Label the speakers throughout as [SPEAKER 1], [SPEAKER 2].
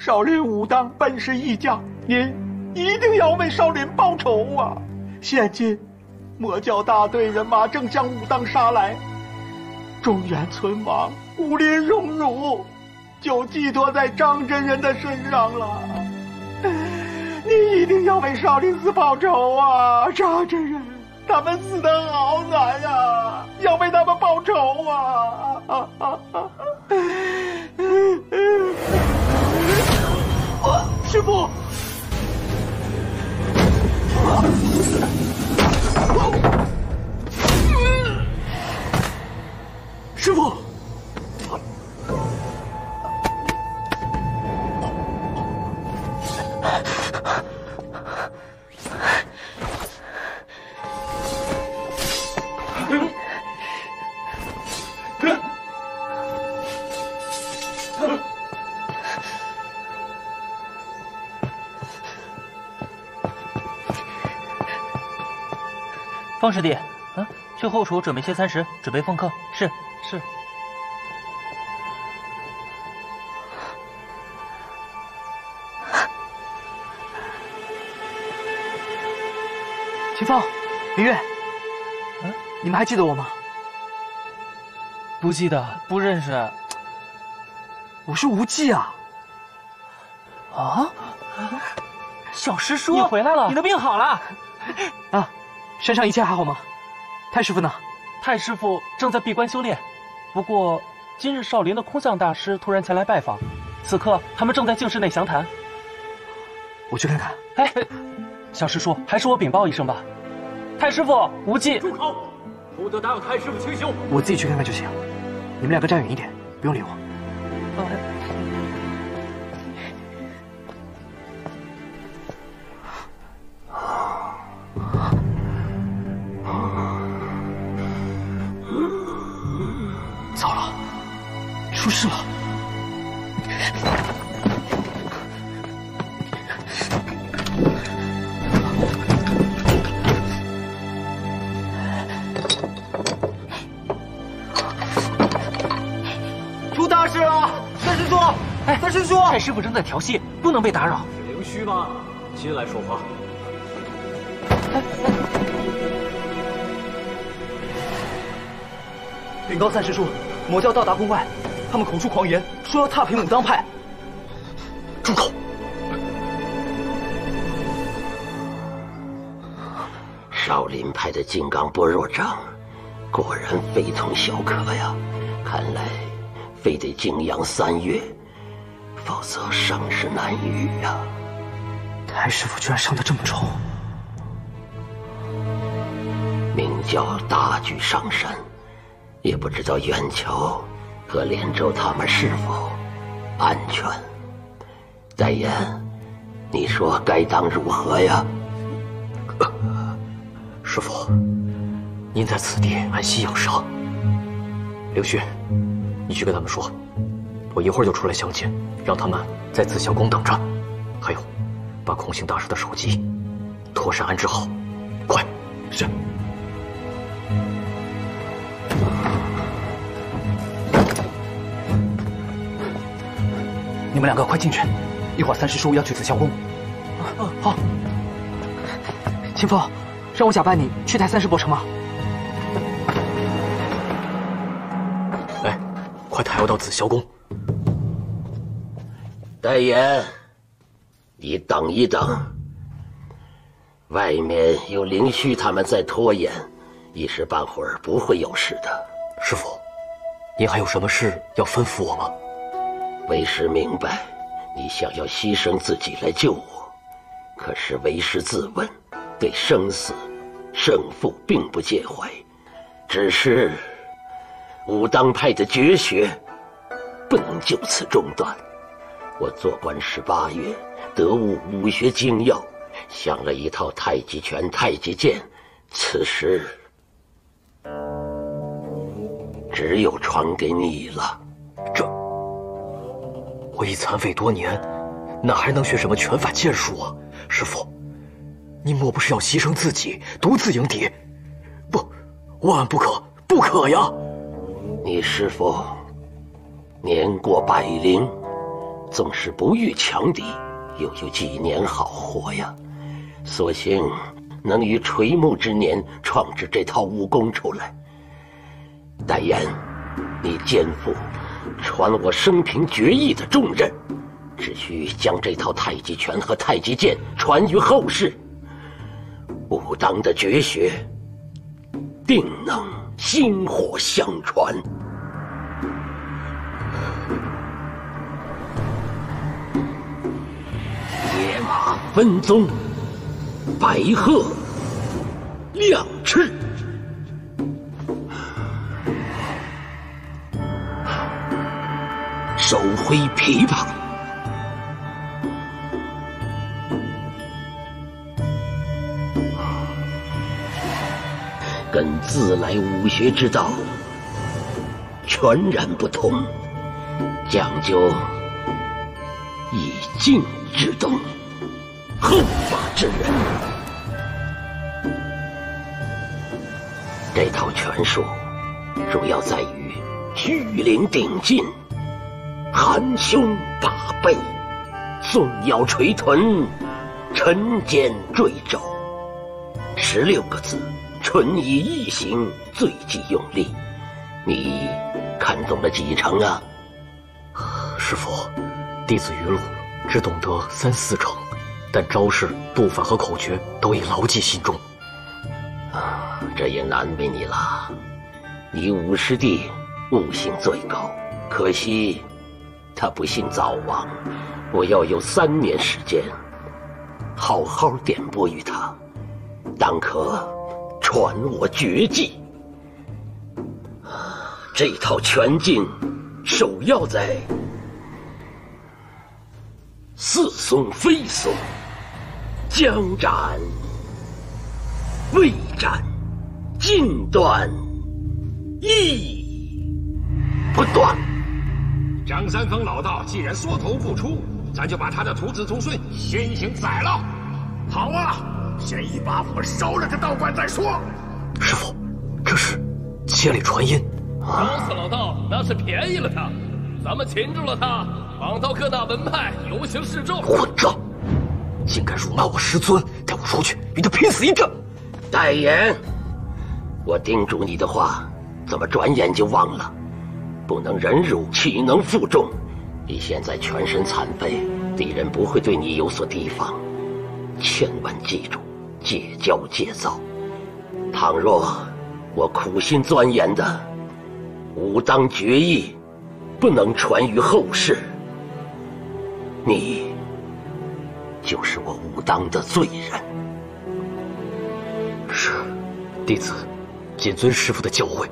[SPEAKER 1] 少林武当本是一将，您一定要为少林报仇啊！现今魔教大队人马正向武当杀来，中原存亡，武林荣辱，就寄托在张真人的身上了。你一定要为少林寺报仇啊！张真人，他们死得好惨呀，要为他们报仇啊！师父，师父，
[SPEAKER 2] 方师弟，去后厨准备些餐食，准备奉客。是。
[SPEAKER 3] 秦风、明月，你们还记得我吗？
[SPEAKER 2] 不记得，不认识。
[SPEAKER 3] 我是无忌啊！
[SPEAKER 2] 啊，小师叔，
[SPEAKER 3] 你回来了，
[SPEAKER 2] 你的病好了。
[SPEAKER 3] 啊，身上一切还好吗？太师傅呢？
[SPEAKER 2] 太师傅正在闭关修炼，不过今日少林的空相大师突然前来拜访，此刻他们正在净室内详谈。
[SPEAKER 3] 我去看看。
[SPEAKER 2] 哎，小师叔，还是我禀报一声吧。太师傅，无忌。
[SPEAKER 4] 住口！不得打扰太师傅清修。
[SPEAKER 3] 我自己去看看就行，你们两个站远一点，不用理我。糟了，出事了！
[SPEAKER 4] 出大事了！三师叔，三师叔，
[SPEAKER 2] 太师傅正在调戏，不能被打扰。
[SPEAKER 4] 是灵虚吗？进来说话。
[SPEAKER 3] 禀告三师叔，魔教到达宫外，他们口出狂言，说要踏平武当派。
[SPEAKER 4] 住口！
[SPEAKER 5] 少林派的金刚般若掌，果然非同小可呀！看来非得静养3月，否则伤势难愈呀！
[SPEAKER 3] 太师傅居然伤得这么重，
[SPEAKER 5] 明教大举上山，也不知道远桥和连州他们是否安全。代言，你说该当如何呀？
[SPEAKER 4] 师傅，您在此地安息养伤。灵虚，你去跟他们说，我一会儿就出来相见，让他们在紫霄宫等着。还有，把空行大师的首级妥善安置好，快！是。
[SPEAKER 3] 你们两个快进去，一会儿三师叔要去紫霄宫。好。秦风，让我假扮你去抬三师伯成吗？
[SPEAKER 4] 来，快抬我到紫霄宫。
[SPEAKER 5] 代言，你等一等，外面有灵虚他们在拖延，一时半会儿不会有事的。
[SPEAKER 4] 师傅，您还有什么事要吩咐我吗？
[SPEAKER 5] 为师明白，你想要牺牲自己来救我，可是为师自问，对生死、胜负并不介怀，只是武当派的绝学不能就此中断。我做官18月，得悟武学精要，想了一套太极拳、太极剑，此时只有传给你了。
[SPEAKER 4] 这，我已残废多年，哪还能学什么拳法剑术啊？师傅，你莫不是要牺牲自己，独自迎敌？不，万不可，不可呀！
[SPEAKER 5] 你师父年过百龄，纵使不遇强敌，又有几年好活呀？所幸能于垂暮之年创制这套武功出来。代言，你肩负传我生平绝艺的重任，只需将这套太极拳和太极剑传于后世，武当的绝学定能薪火相传。野马分鬃，白鹤亮翅。手挥琵琶，跟自来武学之道全然不同，讲究以静制动，后发制人。这套拳术主要在于虚灵顶劲，含胸拔背，纵腰捶臀，沉肩坠肘，16个字，纯以一形，最忌用力。你看懂了几成啊？
[SPEAKER 4] 师父，弟子于路只懂得3、4成，但招式、步法和口诀都已牢记心中。
[SPEAKER 5] 这也难为你了。你五师弟悟性最高，可惜他不幸早亡。我要有3年时间，好好点拨于他，当可传我绝技。这套拳劲首要在似松非松，将斩未斩，尽断亦不断。
[SPEAKER 6] 张三丰老道既然缩头不出，咱就把他的徒子徒孙先行宰了。好啊，先一把火烧了这道观再说。
[SPEAKER 4] 师父，这是千里传音。
[SPEAKER 7] 烧死老道那是便宜了他，咱们擒住了他，绑到各大门派游行示众。
[SPEAKER 4] 混账！竟敢辱骂我师尊，带我出去与他拼死一战！
[SPEAKER 5] 代言，我叮嘱你的话，怎么转眼就忘了？不能忍辱，岂能负重？你现在全身残废，敌人不会对你有所提防。千万记住，戒骄戒躁。倘若我苦心钻研的武当绝艺不能传于后世，你就是我武当的罪人。
[SPEAKER 4] 是，弟子谨遵师父的教诲。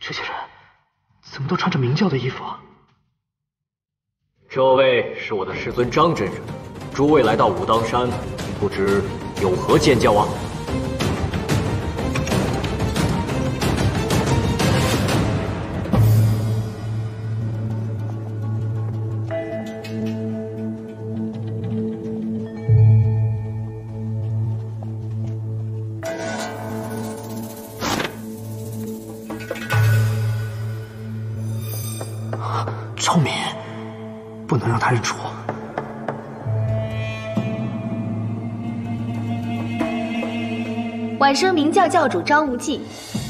[SPEAKER 3] 这些人怎么都穿着明教的衣服啊？
[SPEAKER 4] 这位是我的师尊张真人，诸位来到武当山，不知有何见教啊？
[SPEAKER 3] 聪明，不能让他认出我。
[SPEAKER 8] 晚生明教教主张无忌，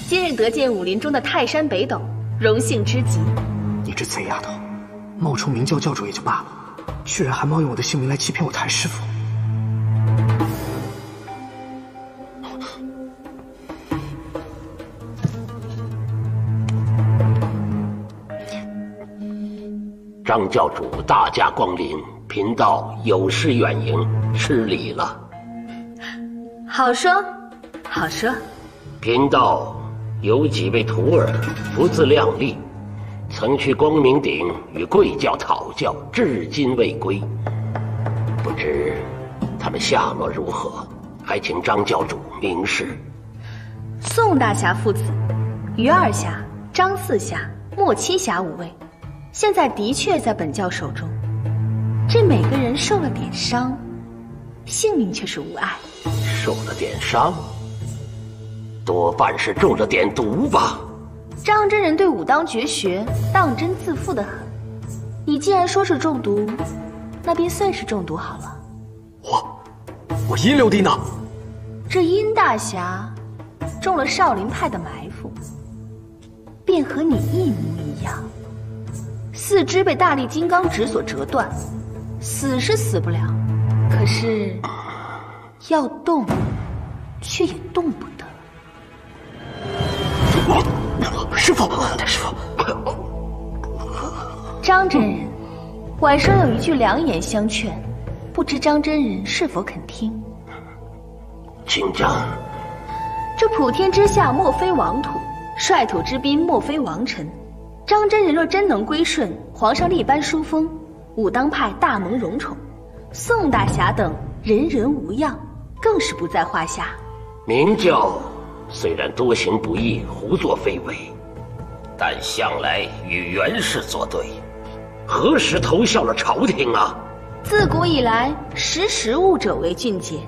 [SPEAKER 8] 今日得见武林中的泰山北斗，荣幸之极。
[SPEAKER 3] 你这贼丫头，冒充明教教主也就罢了，居然还冒用我的姓名来欺骗我谭师傅。
[SPEAKER 5] 张教主大驾光临，贫道有失远迎，失礼了。
[SPEAKER 8] 好说，好说。
[SPEAKER 5] 贫道有几位徒儿不自量力，曾去光明顶与贵教讨教，至今未归。不知他们下落如何？还请张教主明示。
[SPEAKER 8] 宋大侠父子、于二侠、张四侠、莫七侠5位，现在的确在本教手中。这每个人受了点伤，性命却是无碍。
[SPEAKER 5] 受了点伤，多半是中了点毒吧。
[SPEAKER 8] 张真人对武当绝学当真自负得很。你既然说是中毒，那便算是中毒好了。
[SPEAKER 3] 我阴流帝呢？
[SPEAKER 8] 这殷大侠中了少林派的埋伏，便和你一模一样，四肢被大力金刚指所折断，死是死不了，可是要动却也动不得。
[SPEAKER 3] 师父，大师父，
[SPEAKER 8] 张真人，晚上有一句良言相劝，不知张真人是否肯听？
[SPEAKER 5] 请讲。
[SPEAKER 8] 这普天之下莫非王土，率土之滨莫非王臣。张真人若真能归顺，皇上立颁书封，武当派大蒙荣宠，宋大侠等人人无恙，更是不在话下。
[SPEAKER 5] 明教虽然多行不义，胡作非为，但向来与袁氏作对，何时投效了朝廷啊？
[SPEAKER 8] 自古以来，识时务者为俊杰。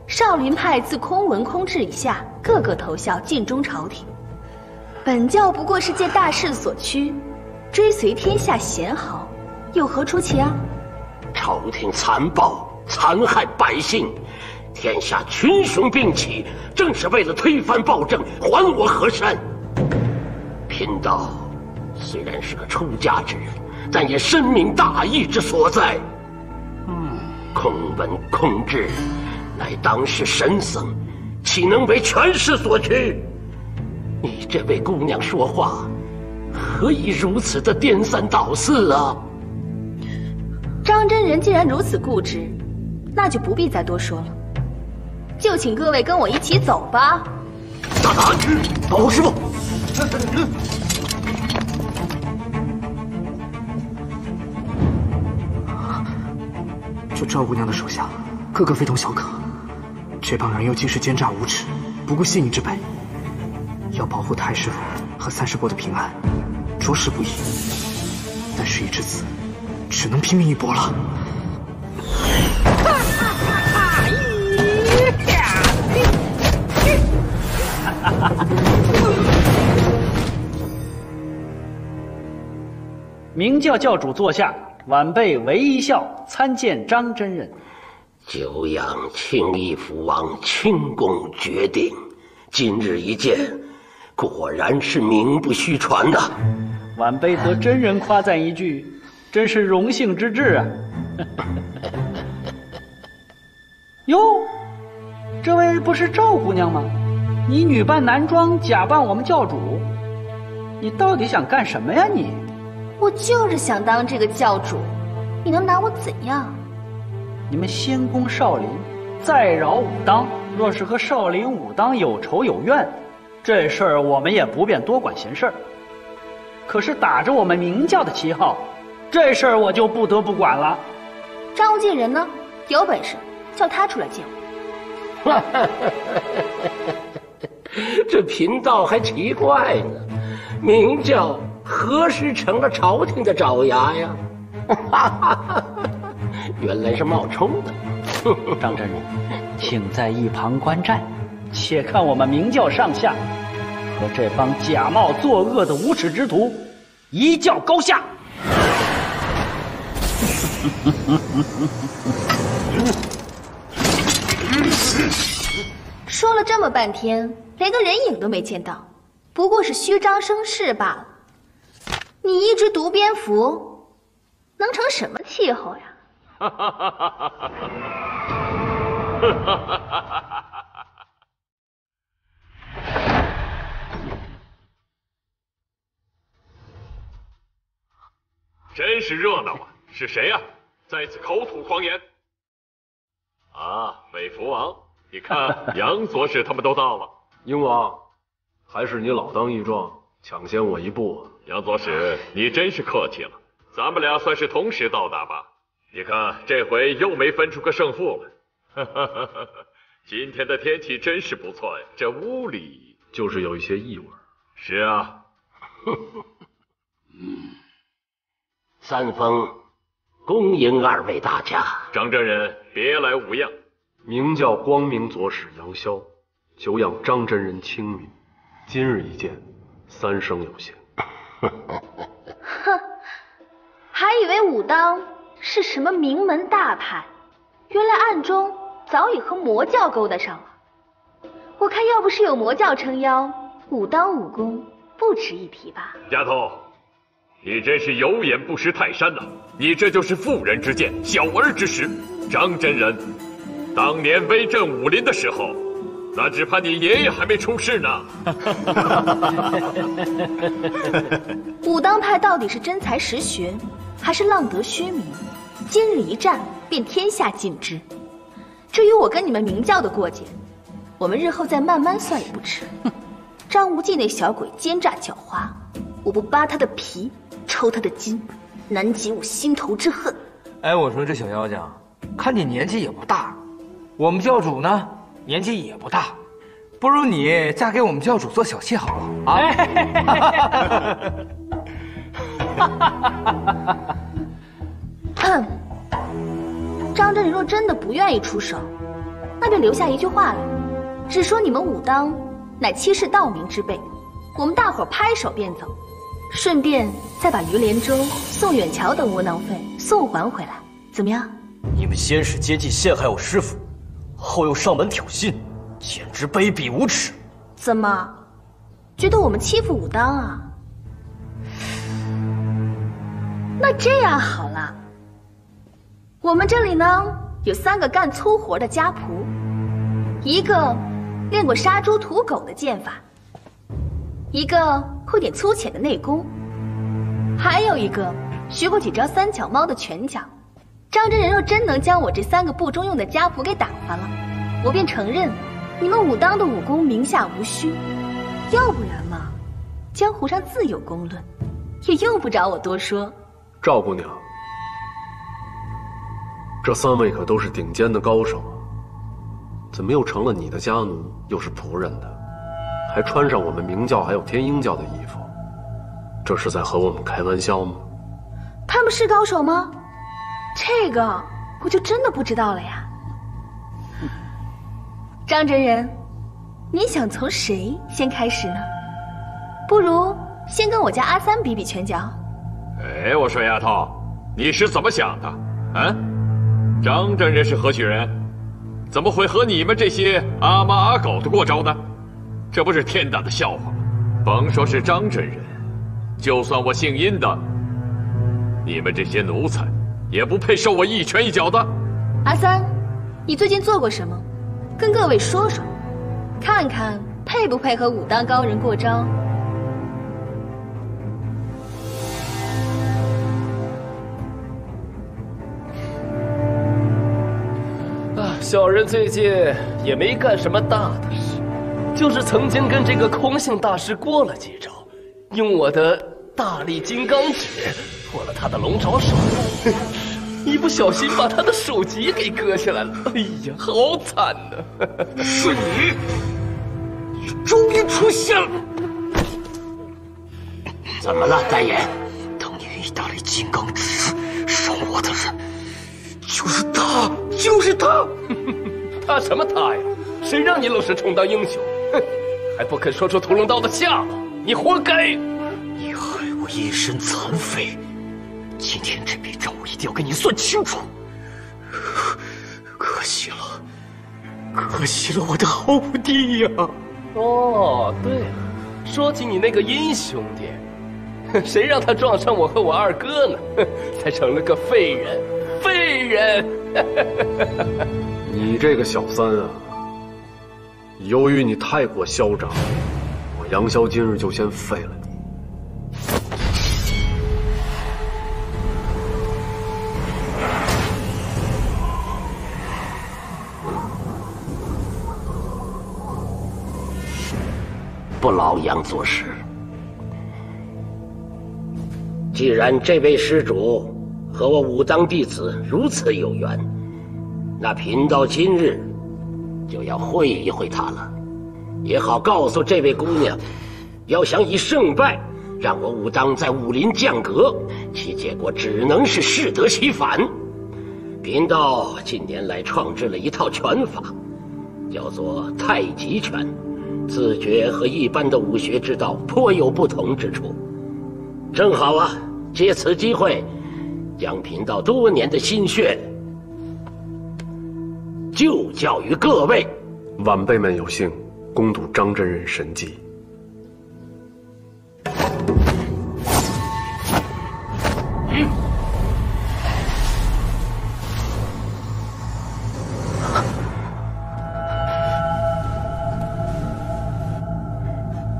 [SPEAKER 8] 少林派自空文、空智以下，个个投效尽忠朝廷。本教不过是借大势所趋，追随天下贤豪，有何出奇啊？
[SPEAKER 5] 朝廷残暴，残害百姓，天下群雄并起，正是为了推翻暴政，还我河山。贫道虽然是个出家之人，但也深明大义之所在。空文、空智乃当世神僧，岂能为权势所趋？你这位姑娘说话，何以如此的颠三倒四啊？
[SPEAKER 8] 张真人既然如此固执，那就不必再多说了，就请各位跟我一起走吧。
[SPEAKER 5] 大胆！保护师傅！
[SPEAKER 3] 这赵姑娘的手下，个个非同小可。这帮人又尽是奸诈无耻，不顾信义之辈，要保护太师府和三师伯的平安，着实不易。但事已至此，只能拼命一搏了。
[SPEAKER 9] 明教教主坐下，晚辈韦一笑参见张真人。
[SPEAKER 5] 久仰庆义福王轻功绝顶，今日一见，果然是名不虚传呐。
[SPEAKER 9] 晚辈得真人夸赞一句，真是荣幸之至啊！哟，这位不是赵姑娘吗？你女扮男装，假扮我们教主，你到底想干什么呀你？
[SPEAKER 8] 我就是想当这个教主，你能拿我怎样？
[SPEAKER 9] 你们先攻少林，再扰武当，若是和少林、武当有仇有怨，这事儿我们也不便多管闲事儿。可是打着我们明教的旗号，这事儿我就不得不管了。
[SPEAKER 8] 张无忌人呢？有本事叫他出来见我。
[SPEAKER 5] 这贫道还奇怪呢，明教何时成了朝廷的爪牙呀？原来是冒充的。
[SPEAKER 9] 张真人，请在一旁观战，且看我们明教上下和这帮假冒作恶的无耻之徒一较高下。
[SPEAKER 8] 说了这么半天，连个人影都没见到，不过是虚张声势罢了。你一只毒蝙蝠，能成什么气候呀？
[SPEAKER 6] 真是热闹啊！是谁呀？在此口吐狂言？啊，北福王，你看杨左使他们都到了。
[SPEAKER 10] 鹰王，还是你老当益壮，抢先我一步。
[SPEAKER 6] 杨左使，你真是客气了，咱们俩算是同时到达吧？你看这回又没分出个胜负来。今天的天气真是不错呀，这屋里
[SPEAKER 10] 就是有一些异味。
[SPEAKER 6] 是啊。
[SPEAKER 5] 三丰恭迎二位大驾。
[SPEAKER 6] 张真人别来无恙。
[SPEAKER 10] 名叫光明左使杨逍，久仰张真人清明，今日一见，3生有幸。
[SPEAKER 8] 哼，还以为武当是什么名门大派，原来暗中早已和魔教勾搭上了。我看要不是有魔教撑腰，武当武功不值一提吧。
[SPEAKER 6] 丫头，你真是有眼不识泰山呐！你这就是妇人之见，小儿之识。张真人当年威震武林的时候，那只怕你爷爷还没出世呢。
[SPEAKER 8] 武当派到底是真才实学，还是浪得虚名？今日一战，便天下尽知。至于我跟你们明教的过节，我们日后再慢慢算也不迟。张无忌那小鬼奸诈狡猾，我不扒他的皮，抽他的筋，难解我心头之恨。
[SPEAKER 11] 哎，我说这小妖精，看你年纪也不大，我们教主呢年纪也不大，不如你嫁给我们教主做小妾好了
[SPEAKER 8] 啊！张真人若真的不愿意出手，那便留下一句话来，只说你们武当乃欺世盗名之辈，我们大伙拍手便走，顺便再把于连州、宋远桥等窝囊废送还回来，怎么样？
[SPEAKER 4] 你们先是奸计陷害我师父，后又上门挑衅，简直卑鄙无耻！
[SPEAKER 8] 怎么，觉得我们欺负武当啊？那这样好了，我们这里呢有3个干粗活的家仆，一个练过杀猪屠狗的剑法，一个会点粗浅的内功，还有一个学过几招3脚猫的拳脚。张真人若真能将我这3个不中用的家仆给打发了，我便承认你们武当的武功名下无虚。要不然嘛，江湖上自有公论，也用不着我多说。
[SPEAKER 10] 赵姑娘，这3位可都是顶尖的高手啊，怎么又成了你的家奴，又是仆人的，还穿上我们明教还有天鹰教的衣服，这是在和我们开玩笑吗？
[SPEAKER 8] 他们是高手吗？这个我就真的不知道了呀。张真人，你想从谁先开始呢？不如先跟我家阿三比比拳脚。
[SPEAKER 6] 哎，我说丫头，你是怎么想的？啊？张真人是何许人？怎么会和你们这些阿猫阿狗的过招呢？这不是天大的笑话吗？甭说是张真人，就算我姓殷的，你们这些奴才也不配受我一拳一脚的。
[SPEAKER 8] 阿三，你最近做过什么？跟各位说说，看看配不配和武当高人过招。
[SPEAKER 7] 小人最近也没干什么大的事，就是曾经跟这个空性大师过了几招，用我的大力金刚指破了他的龙爪手，一不小心把他的首级给割下来了。哎呀，好惨呐！
[SPEAKER 6] 是你，你终于出现了！
[SPEAKER 5] 怎么了，单眼？
[SPEAKER 4] 当年以大力金刚指伤我的人，
[SPEAKER 7] 就是他，就是他！他什么他呀？谁让你老是充当英雄？哼，还不肯说出屠龙刀的下落，你活该！
[SPEAKER 4] 你害我一身残废，今天这笔账我一定要跟你算清楚。可惜了，可惜了我的好弟呀！
[SPEAKER 7] 哦，对了，说起你那个殷兄弟，谁让他撞上我和我二哥呢？才成了个废人。废人！
[SPEAKER 10] 你这个小三啊，由于你太过嚣张，我杨逍今日就先废了你。
[SPEAKER 5] 不老杨做事。既然这位施主和我武当弟子如此有缘，那贫道今日就要会一会他了，也好告诉这位姑娘，要想以胜败让我武当在武林降格，其结果只能是适得其反。贫道近年来创制了一套拳法，叫做太极拳，自觉和一般的武学之道颇有不同之处。正好啊，借此机会，将贫道多年的心血就教于各位。
[SPEAKER 10] 晚辈们有幸攻读张真人神技。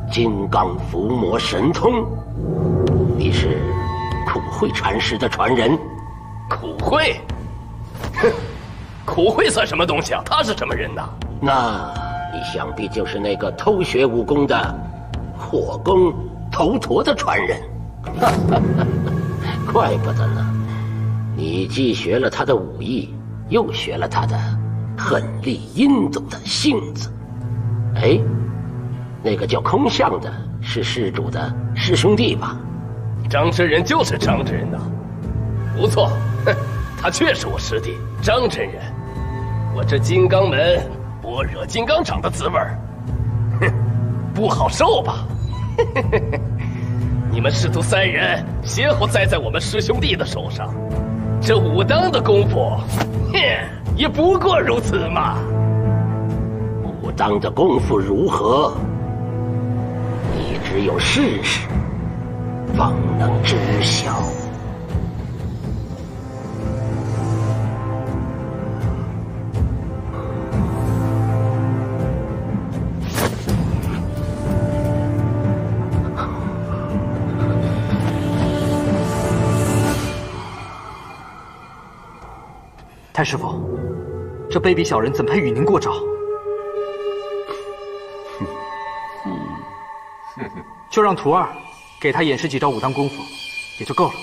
[SPEAKER 5] 金刚伏魔神通，你是苦慧禅师的传人？
[SPEAKER 7] 苦慧？哼，苦慧算什么东西啊？他是什么人呢？
[SPEAKER 5] 那你想必就是那个偷学武功的火攻头陀的传人。怪不得呢，你既学了他的武艺，又学了他的狠戾阴毒的性子。哎，那个叫空相的是施主的师兄弟吧？
[SPEAKER 7] 张真人就是张真人呐，不错，哼，他确是我师弟张真人。我这金刚门般若金刚掌的滋味儿，哼，不好受吧？你们师徒三人先后栽在我们师兄弟的手上，这武当的功夫，哼，也不过如此嘛。
[SPEAKER 5] 武当的功夫如何？你只有试试，方能知晓。
[SPEAKER 3] 太师傅，这卑鄙小人怎配与您过招？就让徒儿给他演示几招武当功夫，也就够了。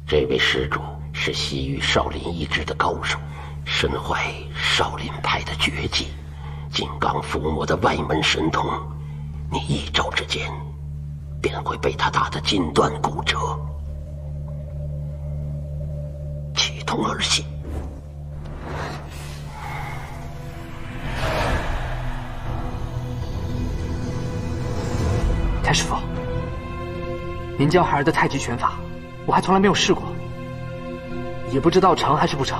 [SPEAKER 5] 这位施主是西域少林一支的高手，身怀少林派的绝技金刚伏魔的外门神通，你一招之间便会被他打得筋断骨折。启通而行。
[SPEAKER 3] 太师傅，您教孩儿的太极拳法，我还从来没有试过，也不知道成还是不成。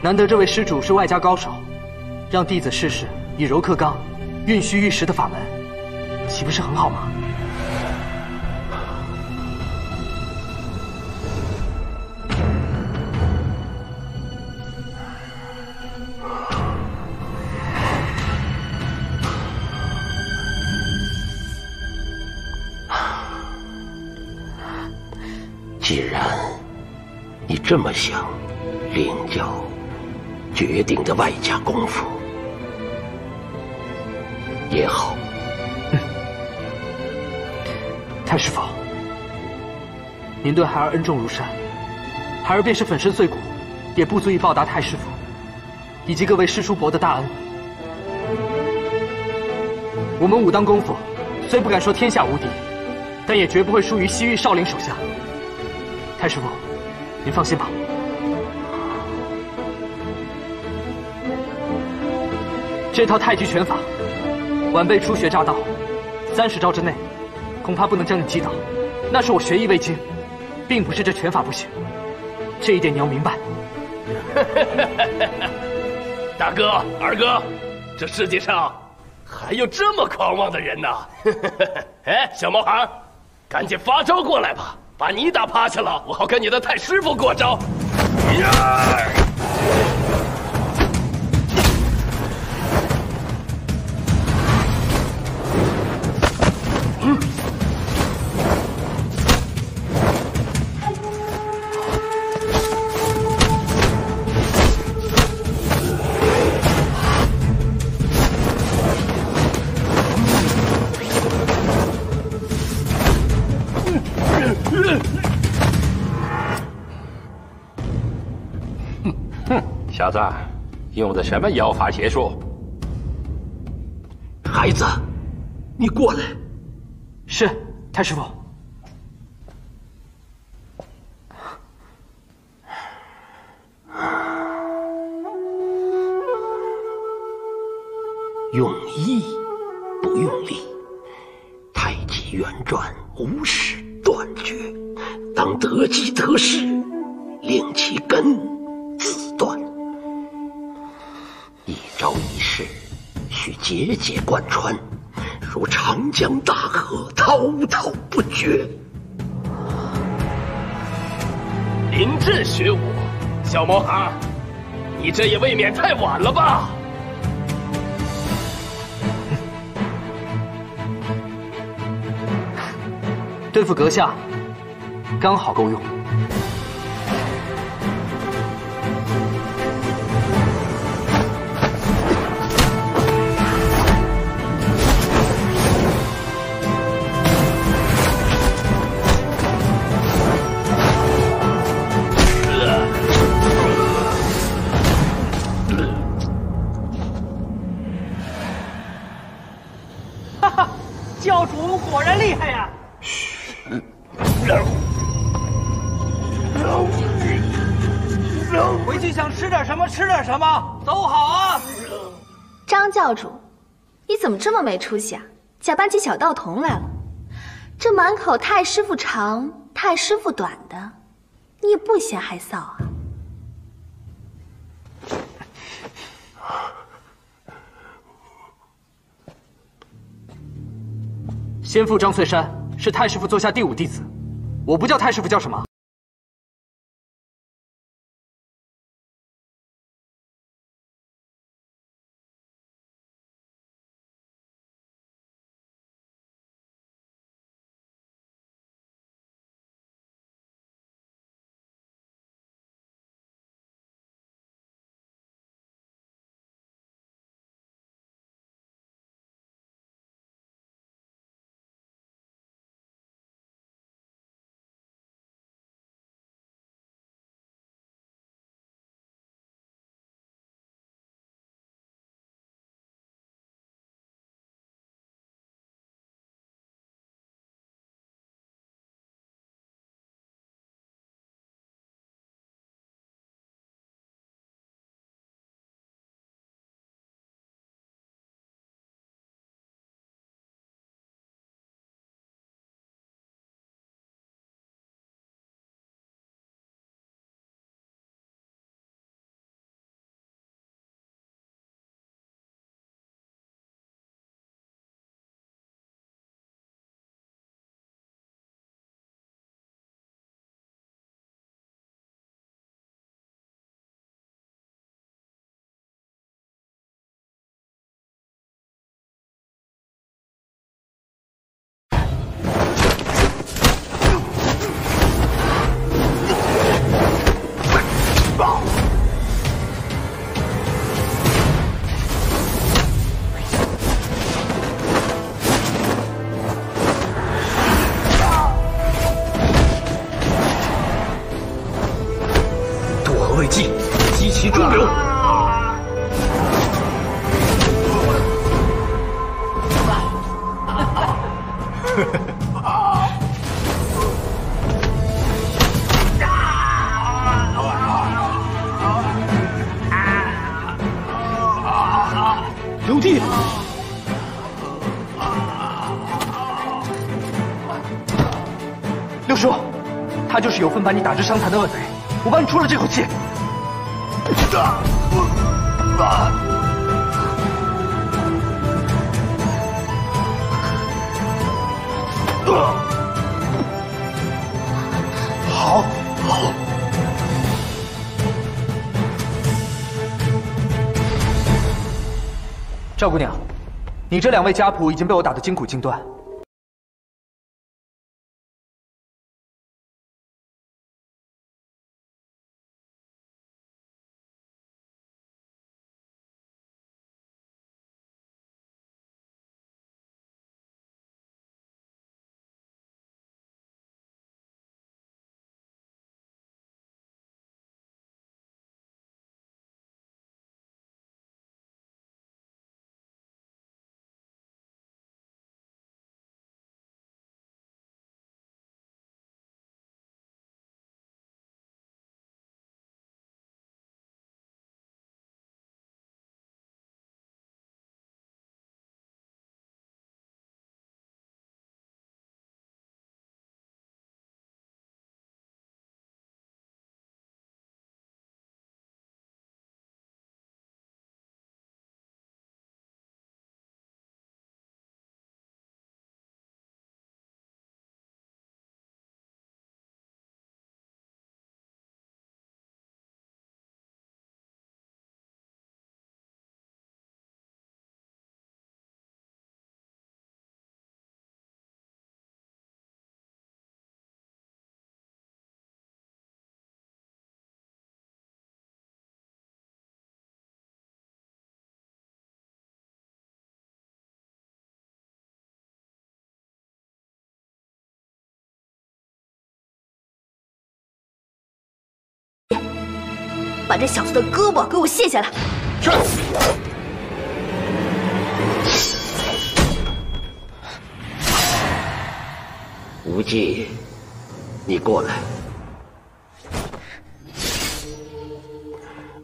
[SPEAKER 3] 难得这位施主是外家高手，让弟子试试以柔克刚、运虚御实的法门，岂不是很好吗？
[SPEAKER 5] 既然你这么想领教绝顶的外家功夫，也好。
[SPEAKER 3] 太师傅，您对孩儿恩重如山，孩儿便是粉身碎骨，也不足以报答太师傅以及各位师叔伯的大恩。我们武当功夫虽不敢说天下无敌，但也绝不会输于西域少林手下。太师傅，您放心吧。这套太极拳法，晚辈初学乍到，30招之内，恐怕不能将你击倒。那是我学艺未精，并不是这拳法不行，这一点你要明白。
[SPEAKER 7] 大哥、二哥，这世界上还有这么狂妄的人呢！哎，小毛孩，赶紧发招过来吧！把你打趴下了，我好跟你的太师傅过招。
[SPEAKER 6] 小子，用的什么妖法邪术？
[SPEAKER 5] 孩子，你过来。
[SPEAKER 3] 是，太师傅。
[SPEAKER 5] 用意不用力，太极圆转，无始断绝。当得机得势，令其根自断。一招一式，需节节贯穿，如长江大河，滔滔不绝。
[SPEAKER 7] 临阵学武，小毛孩，你这也未免太晚了吧？
[SPEAKER 3] 对付阁下，刚好够用。
[SPEAKER 9] 哈哈，教主果然厉害呀！回去想吃点什么吃点什么，走好啊！
[SPEAKER 8] 张教主，你怎么这么没出息啊？假扮起小道童来了。这满口太师傅长，太师傅短的，你也不嫌害臊啊？
[SPEAKER 3] 先父张翠山是太师傅座下第5弟子，我不叫太师傅叫什么？
[SPEAKER 4] 未济，激其中流。
[SPEAKER 3] 刘弟，六叔，他就是有份把你打至伤残的恶贼，我帮你出了这口气。好，好。赵姑娘，你这2位家仆已经被我打得筋骨尽断。
[SPEAKER 8] 把这小子的胳膊给我卸下来。
[SPEAKER 6] 是。
[SPEAKER 5] 无忌，你过来。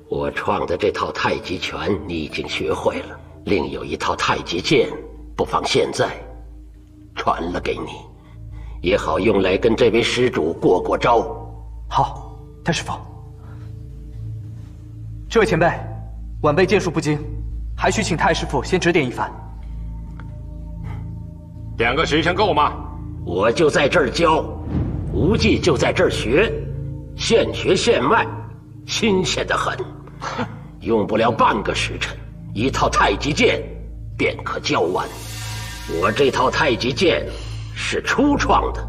[SPEAKER 5] 我创的这套太极拳你已经学会了，另有一套太极剑，不妨现在传了给你，也好用来跟这位施主过过招。
[SPEAKER 3] 好，太师傅。这位前辈，晚辈剑术不精，还需请太师傅先指点一番。
[SPEAKER 6] 2个时辰够吗？
[SPEAKER 5] 我就在这儿教，无忌就在这儿学，现学现卖，新鲜得很。用不了半个时辰，一套太极剑便可教完。我这套太极剑是初创的，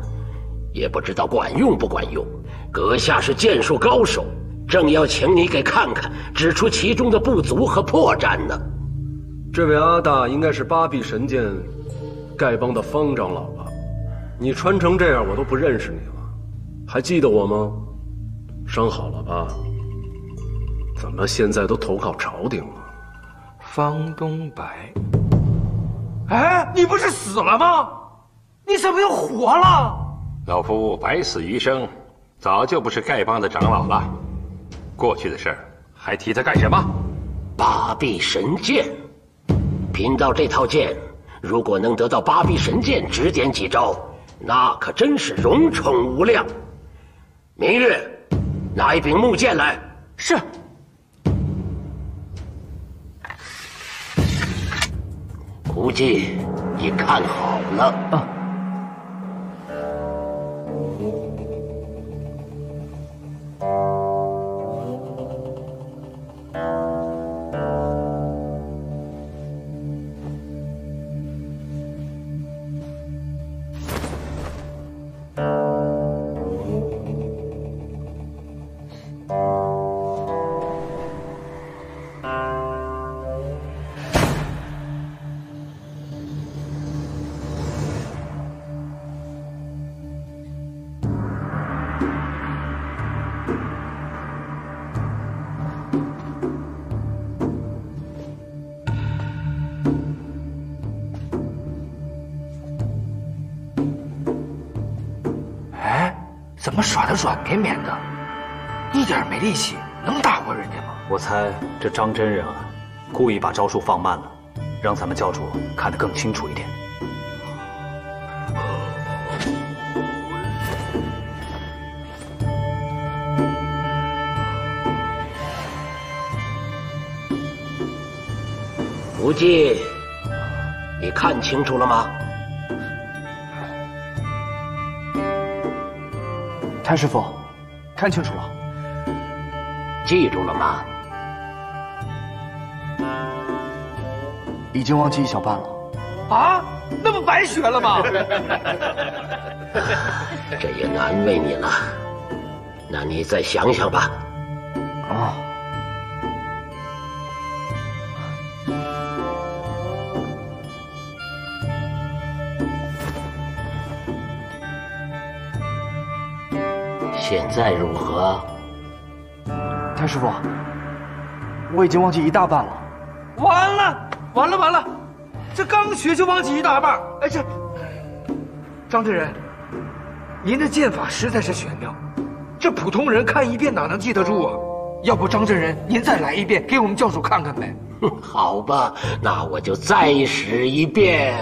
[SPEAKER 5] 也不知道管用不管用。阁下是剑术高手，正要请你给看看，指出其中的不足和破绽呢。
[SPEAKER 10] 这位阿大应该是八臂神剑丐帮的方长老吧？你穿成这样，我都不认识你了，还记得我吗？伤好了吧？怎么现在都投靠朝廷了？
[SPEAKER 11] 方东白，哎，你不是死了吗？你怎么又活了？
[SPEAKER 6] 老夫百死余生，早就不是丐帮的长老了。过去的事儿还提它干什么？
[SPEAKER 5] 八臂神剑，贫道这套剑，如果能得到八臂神剑指点几招，那可真是荣宠无量。明月，拿一柄木剑来。
[SPEAKER 3] 是。
[SPEAKER 5] 无忌，你看好了。
[SPEAKER 3] 啊。
[SPEAKER 11] 怎么耍得软绵绵的，一点没力气，能打过人家吗？
[SPEAKER 9] 我猜这张真人啊，故意把招数放慢了，让咱们教主看得更清楚一点。
[SPEAKER 5] 无忌，你看清楚了吗？
[SPEAKER 3] 太师傅，看清楚了。
[SPEAKER 5] 记住了吗？
[SPEAKER 3] 已经忘记一小半了。
[SPEAKER 11] 啊，那不白学了吗？
[SPEAKER 5] 这也难为你了，那你再想想吧。
[SPEAKER 3] 啊。
[SPEAKER 5] 现在如何？
[SPEAKER 3] 太师傅，我已经忘记一大半了。
[SPEAKER 11] 完了！这刚学就忘记一大半。哎，这张真人，您的剑法实在是玄妙，这普通人看一遍哪能记得住啊？要不张真人，您再来一遍，给我们教主看看呗。
[SPEAKER 5] 好吧，那我就再使一遍。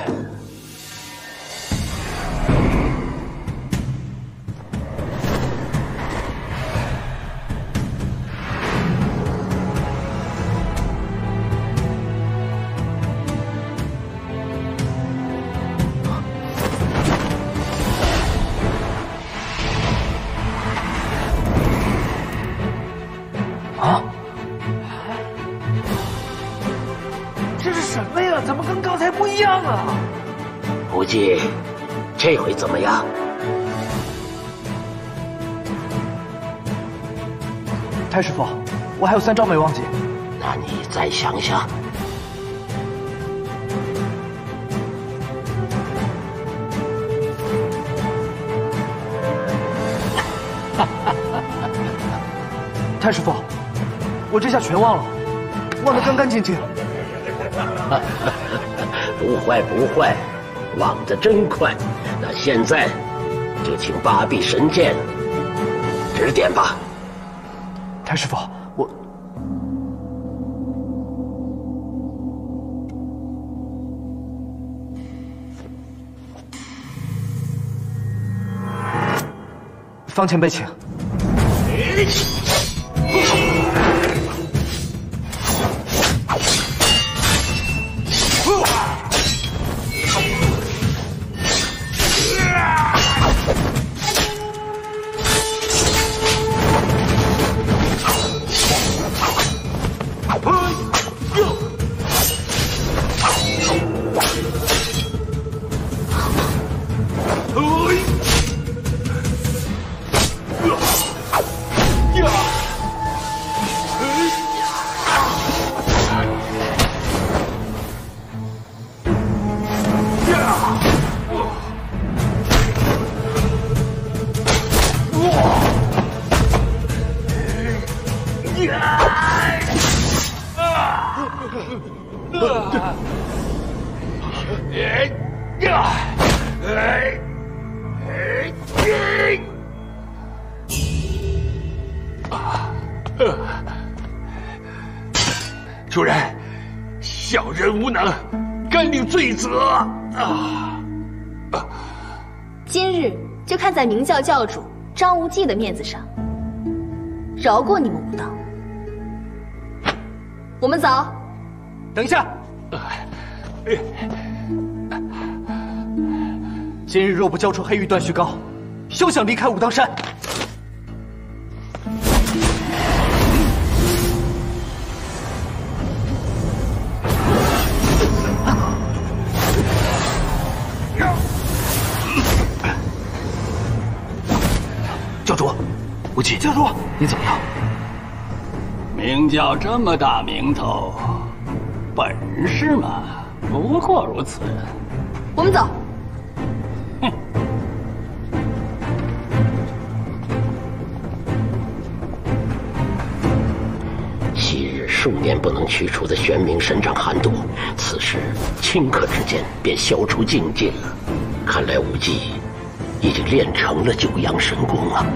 [SPEAKER 5] 无忌，这回怎么样？
[SPEAKER 3] 太师傅，我还有3招没忘记。
[SPEAKER 5] 那你再想想。
[SPEAKER 3] 太师傅，我这下全忘了，忘得干干净净。
[SPEAKER 5] 不坏不坏，忘得真快。那现在就请八臂神剑指点吧。
[SPEAKER 3] 太师傅，我方前辈请。
[SPEAKER 1] 主人，小人无能，甘领罪责
[SPEAKER 8] 今日就看在明教教主张无忌的面子上，饶过你们武当。我们走。
[SPEAKER 3] 等一下，今日若不交出黑玉断续膏，休想离开武当山。教主，无忌，教主，你怎么样？
[SPEAKER 12] 明教这么大名头，本事嘛，不过如此。
[SPEAKER 8] 我们走。
[SPEAKER 12] 哼。
[SPEAKER 5] 昔日数年不能驱除的玄冥神掌寒毒，此时顷刻之间便消除境界了。看来无忌已经练成了九阳神功啊！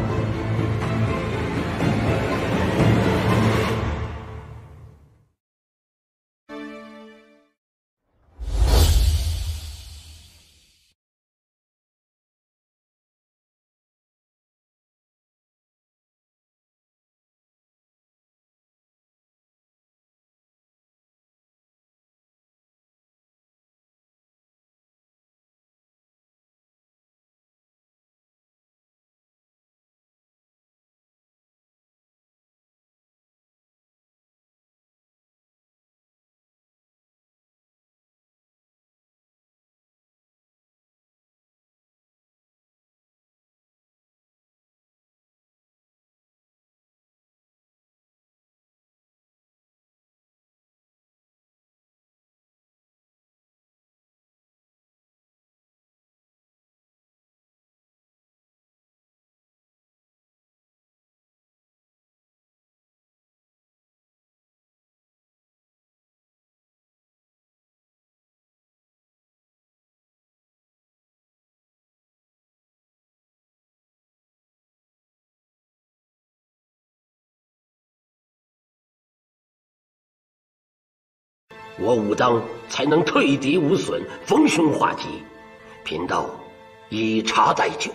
[SPEAKER 5] 我武当才能退敌无损，逢凶化吉。贫道以茶代酒，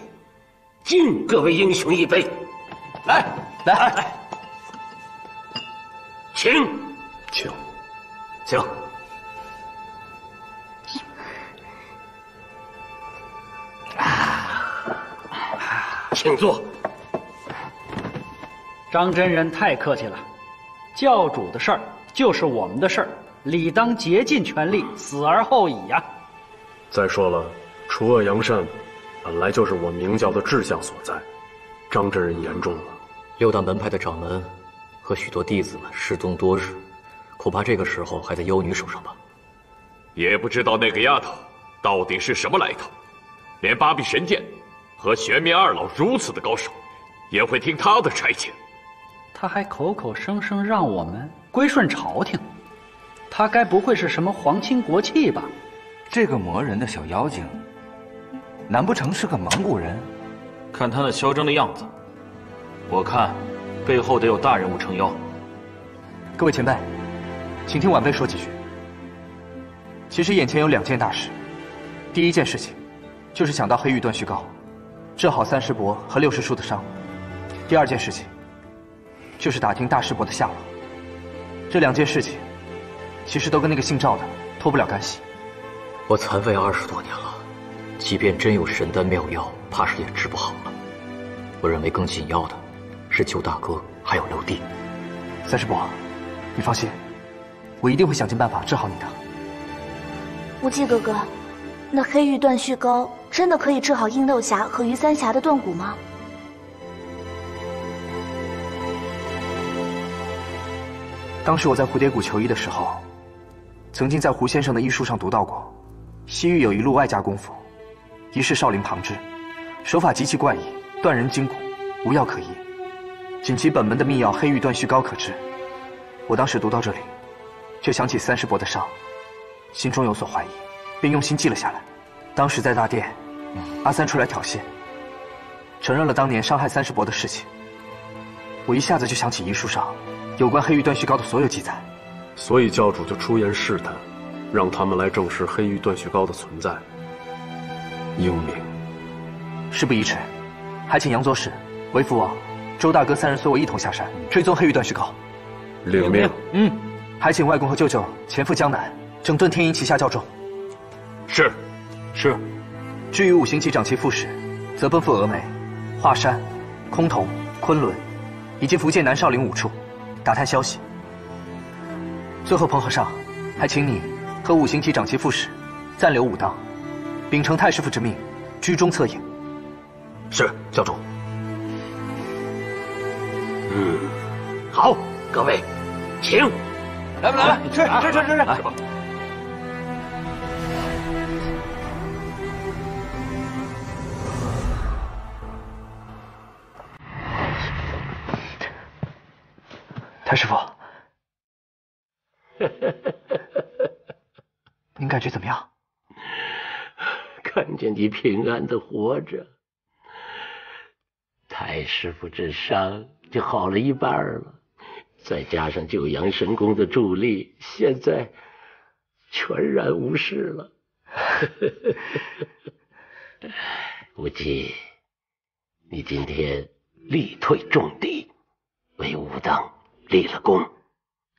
[SPEAKER 5] 敬各位英雄一杯。来，请，请。请坐。
[SPEAKER 9] 张真人太客气了，教主的事儿就是我们的事儿，理当竭尽全力，死而后已呀。
[SPEAKER 10] 再说了，除恶扬善，本来就是我明教的志向所在。张真人言重了。
[SPEAKER 4] 六大门派的掌门和许多弟子们失踪多日，恐怕这个时候还在妖女手上吧。
[SPEAKER 6] 也不知道那个丫头到底是什么来头，连八臂神剑和玄冥二老如此的高手，也会听她的差遣。
[SPEAKER 9] 他还口口声声让我们归顺朝廷，他该不会是什么皇亲国戚吧？
[SPEAKER 11] 这个魔人的小妖精，难不成是个蒙古人？
[SPEAKER 2] 看他那嚣张的样子，我看背后得有大人物撑腰。
[SPEAKER 3] 各位前辈，请听晚辈说几句。其实眼前有2件大事，第一件事情就是想到黑玉断续膏，治好三师伯和60叔的伤；第二件事情就是打听大师伯的下落。这2件事情其实都跟那个姓赵的脱不了干系。
[SPEAKER 4] 我残废20多年了，即便真有神丹妙药，怕是也治不好了。我认为更紧要的是救大哥还有六弟。
[SPEAKER 3] 三师伯，你放心，我一定会想尽办法治好你的。
[SPEAKER 8] 无忌哥哥，那黑玉断续膏真的可以治好应六侠和于三侠的断骨吗？
[SPEAKER 3] 当时我在蝴蝶谷求医的时候，曾经在胡先生的医书上读到过，西域有一路外家功夫，一是少林旁支，手法极其怪异，断人筋骨，无药可医，仅其本门的秘药黑玉断续膏可治。我当时读到这里，就想起三师伯的伤，心中有所怀疑，便用心记了下来。当时在大殿，阿三出来挑衅，承认了当年伤害三师伯的事情。我一下子就想起遗书上有关黑玉断续膏的所有记载，
[SPEAKER 10] 所以教主就出言试探，让他们来证实黑玉断续膏的存在。英明。
[SPEAKER 3] 事不宜迟，还请杨左使、韦福王、周大哥3人随我一同下山追踪黑玉断续膏。
[SPEAKER 10] 领命。
[SPEAKER 3] 还请外公和舅舅前赴江南，整顿天鹰旗下教众。
[SPEAKER 6] 是。
[SPEAKER 3] 至于五行旗掌旗副使，则奔赴峨眉、华山、崆峒、昆仑，以及福建南少林5处，打探消息。最后，彭和尚，还请你和五行旗掌旗副使暂留武当，秉承太师傅之命，居中策应。
[SPEAKER 4] 是，教主。
[SPEAKER 5] 好，各位，请。
[SPEAKER 11] 来吧，吃吧。
[SPEAKER 3] 太师傅，您感觉怎么样？
[SPEAKER 5] 看见你平安的活着，太师傅这伤就好了一半了，再加上九阳神功的助力，现在全然无事了。无忌，你今天力退重敌，为武当立了功。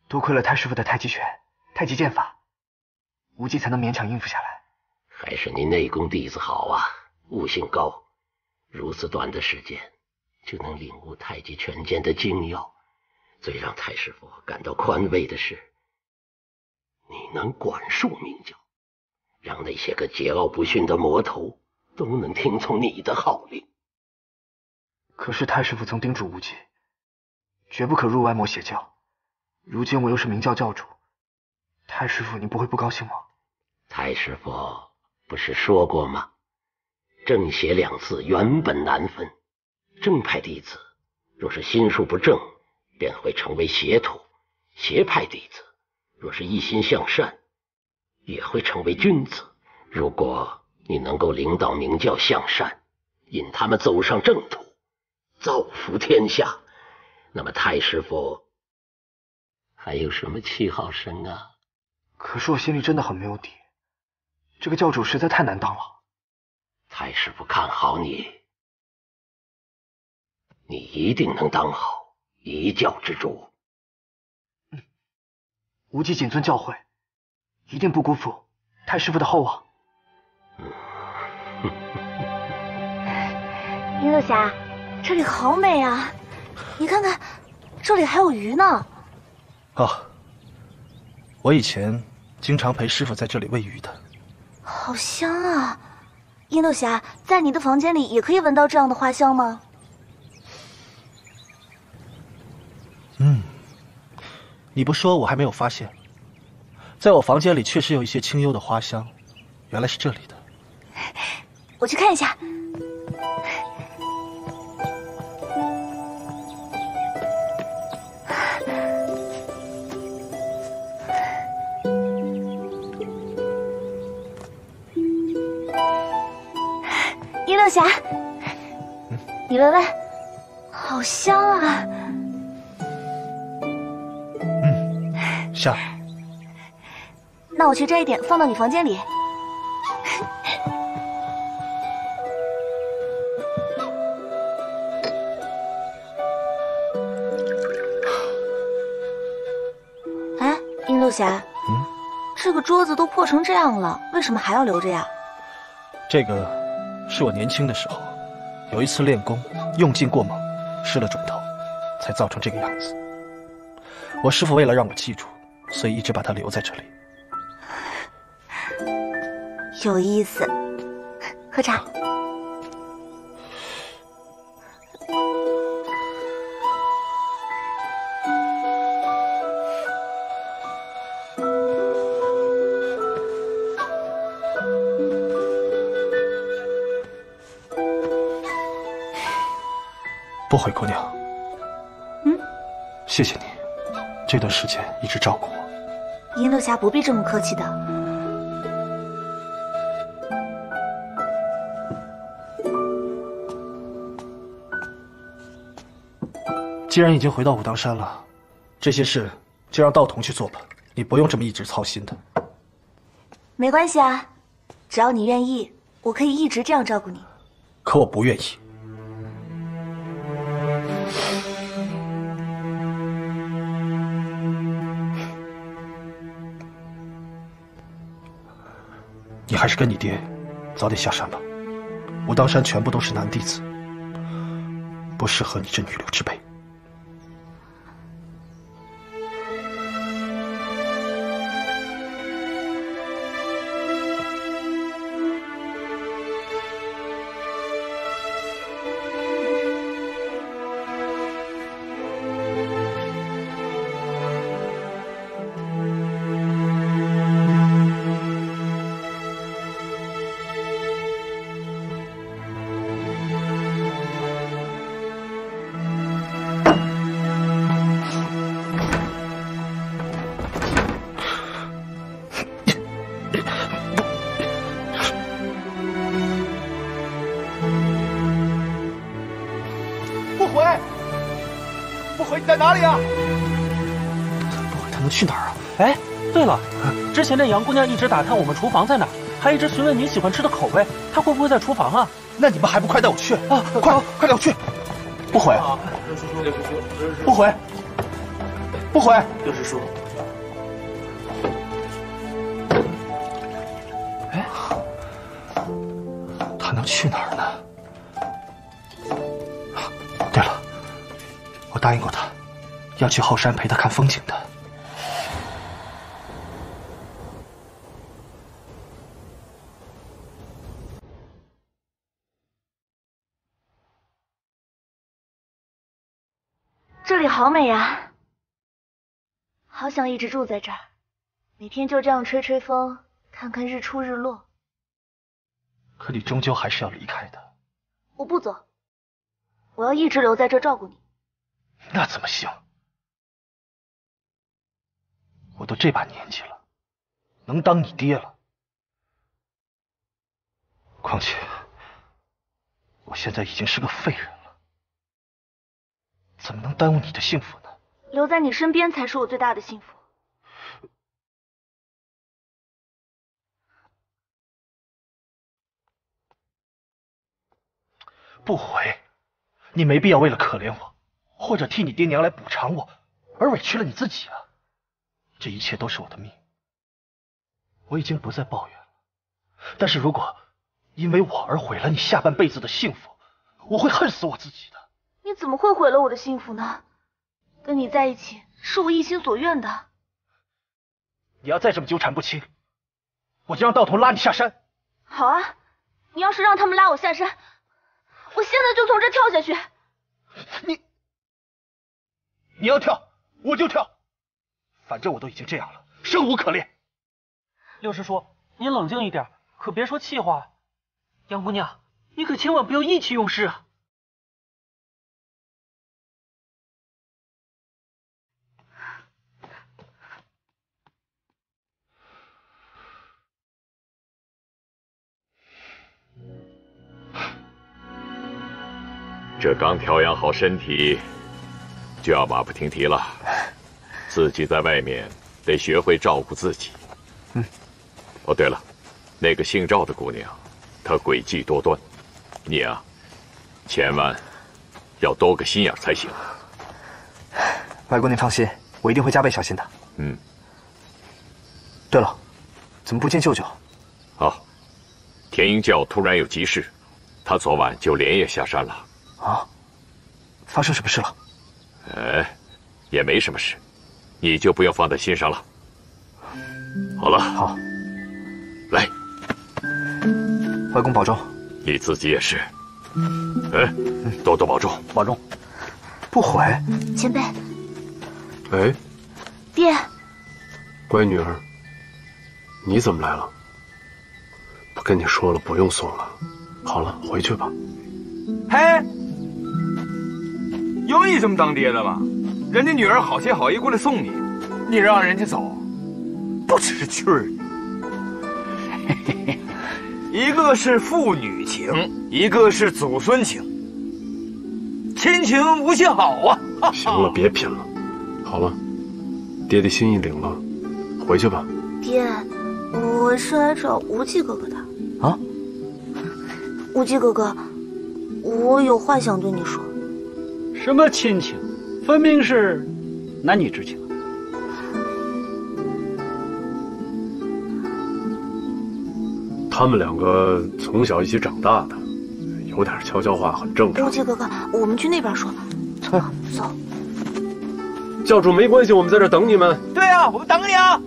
[SPEAKER 3] 多亏了太师傅的太极拳、太极剑法，无忌才能勉强应付下来。
[SPEAKER 5] 还是你内功弟子好啊，悟性高，如此短的时间就能领悟太极拳间的精要。最让太师傅感到宽慰的是，你能管束明教，让那些个桀骜不驯的魔头都能听从你的号令。
[SPEAKER 3] 可是太师傅曾叮嘱无忌，绝不可入歪魔邪教。如今我又是明教教主，太师傅你不会不高兴吗？
[SPEAKER 5] 太师傅不是说过吗？正邪两字原本难分，正派弟子若是心术不正，便会成为邪徒；邪派弟子若是一心向善，也会成为君子。如果你能够领导明教向善，引他们走上正途，造福天下，那么太师傅还有什么气好生啊？
[SPEAKER 3] 可是我心里真的很没有底，这个教主实在太难当了。
[SPEAKER 5] 太师傅看好你，你一定能当好一教之主。
[SPEAKER 3] 无忌谨遵教诲，一定不辜负太师傅的厚望。
[SPEAKER 8] 殷六侠，这里好美啊！你看看，这里还有鱼呢。
[SPEAKER 13] 我以前经常陪师傅在这里喂鱼的。
[SPEAKER 8] 好香啊！殷六侠，在你的房间里也可以闻到这样的花香吗？
[SPEAKER 13] 你不说我还没有发现，在我房间里确实有一些清幽的花香，原来是这里的。
[SPEAKER 8] 我去看一下。乐霞，你闻闻，好香啊！
[SPEAKER 13] 香。
[SPEAKER 8] 那我去摘一点，放到你房间里。哎，殷乐霞，这个桌子都破成这样了，为什么还要留着呀？
[SPEAKER 13] 这个是我年轻的时候，有一次练功用劲过猛，失了准头，才造成这个样子。我师父为了让我记住，所以一直把它留在这里。
[SPEAKER 8] 有意思，喝茶。
[SPEAKER 13] 不悔姑娘，谢谢你，这段时间一直照顾我。
[SPEAKER 8] 殷乐霞不必这么客气的。
[SPEAKER 13] 既然已经回到武当山了，这些事就让道童去做吧，你不用这么一直操心的。
[SPEAKER 8] 没关系啊，只要你愿意，我可以一直这样照顾你。
[SPEAKER 13] 可我不愿意。你还是跟你爹早点下山吧，武当山全部都是男弟子，不适合你这女流之辈。
[SPEAKER 1] 不悔，你在哪里啊？
[SPEAKER 13] 不悔他能去哪儿啊？
[SPEAKER 2] 哎，对了，之前那杨姑娘一直打探我们厨房在哪，还一直询问你喜欢吃的口味，她会不会在厨房啊？
[SPEAKER 13] 那你们还不快带我去啊！快带我去！不悔，不悔，不悔。
[SPEAKER 3] 六师叔，
[SPEAKER 13] 哎，他能去哪儿呢？对了，我答应过他，要去后山陪他看风景的。
[SPEAKER 8] 这里好美呀，好想一直住在这儿，每天就这样吹吹风，看看日出日落。
[SPEAKER 13] 可你终究还是要离开的。
[SPEAKER 8] 我不走，我要一直留在这照顾你。
[SPEAKER 13] 那怎么行？我都这把年纪了，能当你爹了。况且，我现在已经是个废人了，怎么能耽误你的幸福呢？
[SPEAKER 8] 留在你身边才是我最大的幸福。
[SPEAKER 13] 不悔，你没必要为了可怜我，或者替你爹娘来补偿我，而委屈了你自己啊！这一切都是我的命，我已经不再抱怨了。但是如果因为我而毁了你下半辈子的幸福，我会恨死我自己的。
[SPEAKER 8] 你怎么会毁了我的幸福呢？跟你在一起是我一心所愿的。
[SPEAKER 13] 你要再这么纠缠不清，我就让道童拉你下山。
[SPEAKER 8] 好啊，你要是让他们拉我下山，我现在就从这跳下去。
[SPEAKER 13] 你要跳，我就跳，反正我都已经这样了，生无可恋。
[SPEAKER 2] 六师叔，您冷静一点，可别说气话。杨姑娘，你可千万不要意气用事啊！
[SPEAKER 6] 这刚调养好身体，就要马不停蹄了。自己在外面得学会照顾自己。哦，对了，那个姓赵的姑娘，她诡计多端，你啊，千万要多个心眼才行。
[SPEAKER 3] 外公您放心，我一定会加倍小心的。对了，怎么不见舅舅？
[SPEAKER 6] 哦，天鹰教突然有急事，他昨晚就连夜下山了。
[SPEAKER 3] 啊？发生什么事了？
[SPEAKER 6] 也没什么事，你就不用放在心上了。好了，
[SPEAKER 3] 好，
[SPEAKER 6] 来，
[SPEAKER 3] 外公保重，
[SPEAKER 6] 你自己也是。多多保重，
[SPEAKER 9] 保重。
[SPEAKER 3] 不悔。
[SPEAKER 8] 前辈。
[SPEAKER 10] 哎，
[SPEAKER 8] 爹，
[SPEAKER 10] 乖女儿，你怎么来了？不跟你说了，不用送了。好了，回去吧。
[SPEAKER 11] 嘿，有你这么当爹的吗？人家女儿好心好意过来送你，你让人家走，不只是趣儿。一个是父女情，一个是祖孙情，亲情无限好啊！
[SPEAKER 10] 行了，别贫了。好了，爹爹心意领了，回去吧。
[SPEAKER 8] 爹，我是来找无忌哥哥的。
[SPEAKER 3] 啊？
[SPEAKER 8] 无忌哥哥，我有话想对你说。
[SPEAKER 9] 什么亲情？分明是男女之情。
[SPEAKER 10] 他们两个从小一起长大的，有点悄悄话很正常。
[SPEAKER 8] 无忌哥哥，我们去那边说。走。
[SPEAKER 10] 教主没关系，我们在这等你们。
[SPEAKER 11] 对啊，我们等你啊。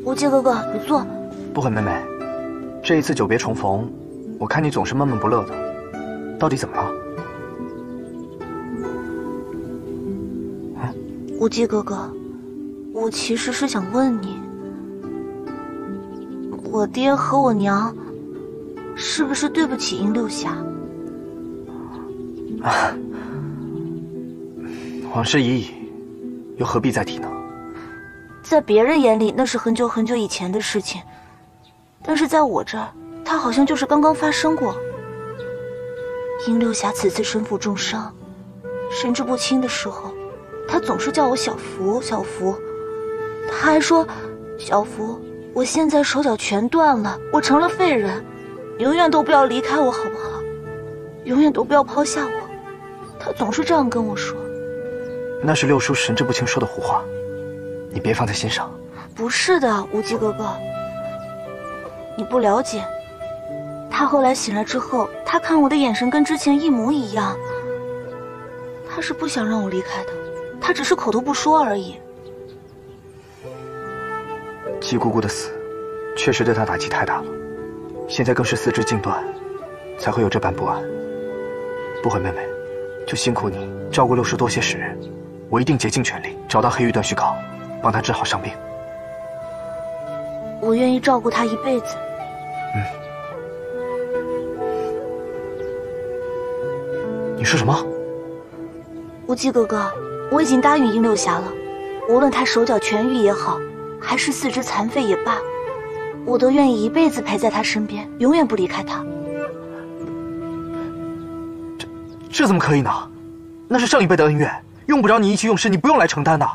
[SPEAKER 8] 无忌哥哥，你坐。
[SPEAKER 3] 不悔妹妹，这一次久别重逢，我看你总是闷闷不乐的，到底怎么了？
[SPEAKER 8] 无忌哥哥，我其实是想问你，我爹和我娘是不是对不起殷六侠？
[SPEAKER 3] 往事已矣，又何必再提呢？
[SPEAKER 8] 在别人眼里那是很久很久以前的事情，但是在我这儿，它好像就是刚刚发生过。殷六侠此次身负重伤，神志不清的时候，他总是叫我小福，小福。他还说，小福，我现在手脚全断了，我成了废人，永远都不要离开我好不好？永远都不要抛下我。他总是这样跟我说。
[SPEAKER 3] 那是六叔神志不清说的胡话，你别放在心上。
[SPEAKER 8] 不是的，无忌哥哥，你不了解。他后来醒来之后，他看我的眼神跟之前一模一样。他是不想让我离开的，他只是口头不说而已。
[SPEAKER 3] 季姑姑的死，确实对他打击太大了，现在更是四肢尽断，才会有这般不安。不悔妹妹，就辛苦你照顾六叔多些时日，我一定竭尽全力找到黑玉断续膏，帮他治好伤病。
[SPEAKER 8] 我愿意照顾他一辈子。
[SPEAKER 3] 你说什么？
[SPEAKER 8] 无忌哥哥，我已经答应殷六侠了，无论他手脚痊愈也好，还是四肢残废也罢，我都愿意一辈子陪在他身边，永远不离开他。
[SPEAKER 3] 这怎么可以呢？那是上一辈的恩怨，用不着你意气用事，你不用来承担的。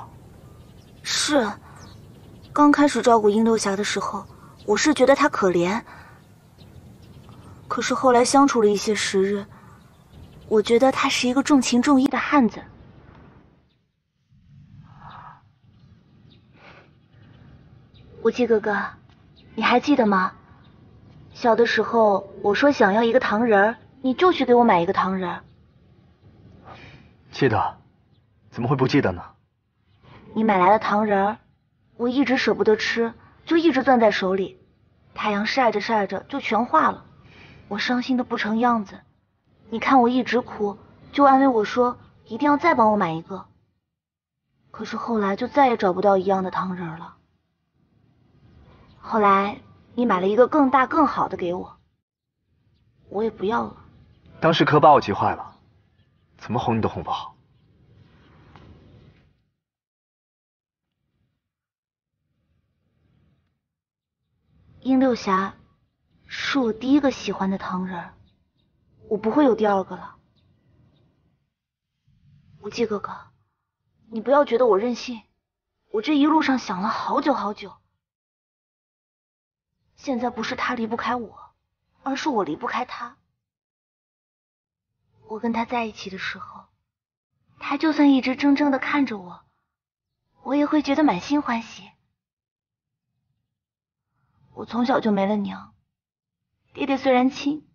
[SPEAKER 8] 是，刚开始照顾殷六侠的时候，我是觉得他可怜。可是后来相处了一些时日，我觉得他是一个重情重义的汉子。无忌哥哥，你还记得吗？小的时候我说想要一个糖人儿，你就去给我买一个糖人儿。
[SPEAKER 3] 记得，怎么会不记得呢？
[SPEAKER 8] 你买来的糖人儿，我一直舍不得吃，就一直攥在手里，太阳晒着晒着就全化了，我伤心的不成样子。你看我一直哭，就安慰我说一定要再帮我买一个。可是后来就再也找不到一样的糖人了。后来你买了一个更大更好的给我，我也不要了。
[SPEAKER 3] 当时可把我急坏了，怎么哄你都哄不好。
[SPEAKER 8] 殷六侠是我第一个喜欢的唐人，我不会有第二个了。无忌哥哥，你不要觉得我任性，我这一路上想了好久好久。现在不是他离不开我，而是我离不开他。我跟他在一起的时候，他就算一直怔怔地看着我，我也会觉得满心欢喜。我从小就没了娘，爹爹虽然亲，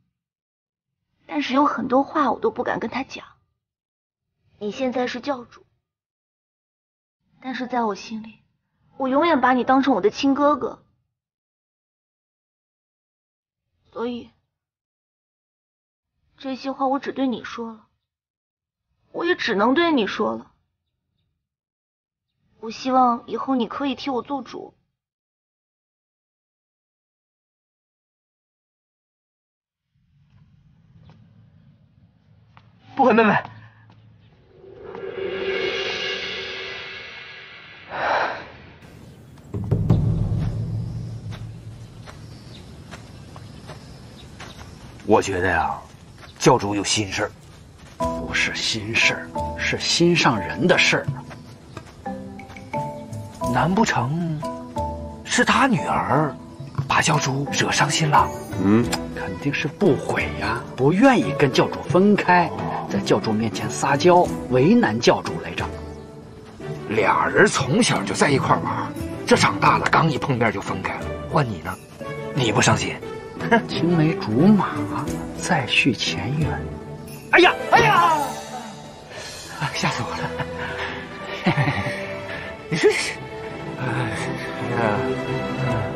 [SPEAKER 8] 但是有很多话我都不敢跟他讲。你现在是教主，但是在我心里，我永远把你当成我的亲哥哥。所以这些话我只对你说了，我也只能对你说了。我希望以后你可以替我做主。
[SPEAKER 11] 不悔妹妹，
[SPEAKER 14] 我觉得呀，教主有心事儿。
[SPEAKER 9] 不是心事儿，是心上人的事儿。
[SPEAKER 14] 难不成是他女儿把教主惹伤心了？
[SPEAKER 9] 肯定是不悔呀，不愿意跟教主分开，在教主面前撒娇，为难教主来着。
[SPEAKER 14] 俩人从小就在一块玩，这长大了刚一碰面就分开了。换你呢，你不伤心？
[SPEAKER 9] 青梅竹马，再续前缘。
[SPEAKER 14] 哎呀，哎呀，吓死我了！你说是？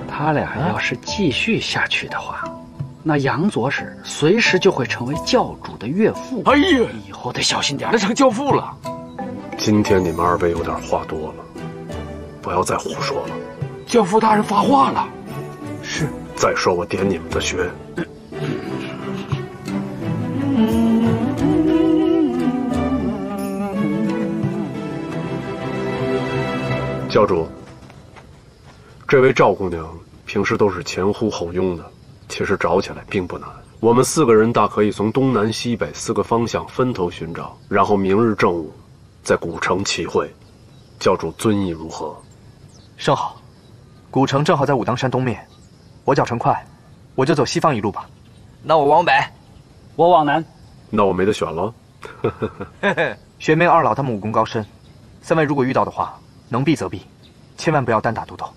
[SPEAKER 9] 他俩要是继续下去的话，那杨左使随时就会成为教主的岳父。
[SPEAKER 14] 哎呀，
[SPEAKER 9] 以后得小心点，
[SPEAKER 14] 那成教父了。
[SPEAKER 10] 今天你们二位有点话多了，不要再胡说了。
[SPEAKER 14] 教父大人发话了。
[SPEAKER 10] 是。再说我点你们的穴。教主，这位赵姑娘平时都是前呼后拥的，其实找起来并不难。我们4个人大可以从东南西北4个方向分头寻找，然后明日正午在古城齐会。教主尊意如何？
[SPEAKER 15] 甚好。古城正好在武当山东面，我脚程快，我就走西方一路吧。
[SPEAKER 14] 那我往北，
[SPEAKER 9] 我往南。
[SPEAKER 10] 那我没得选了。
[SPEAKER 15] 玄冥二老他们武功高深，3位如果遇到的话，能避则避，千万不要单打独斗。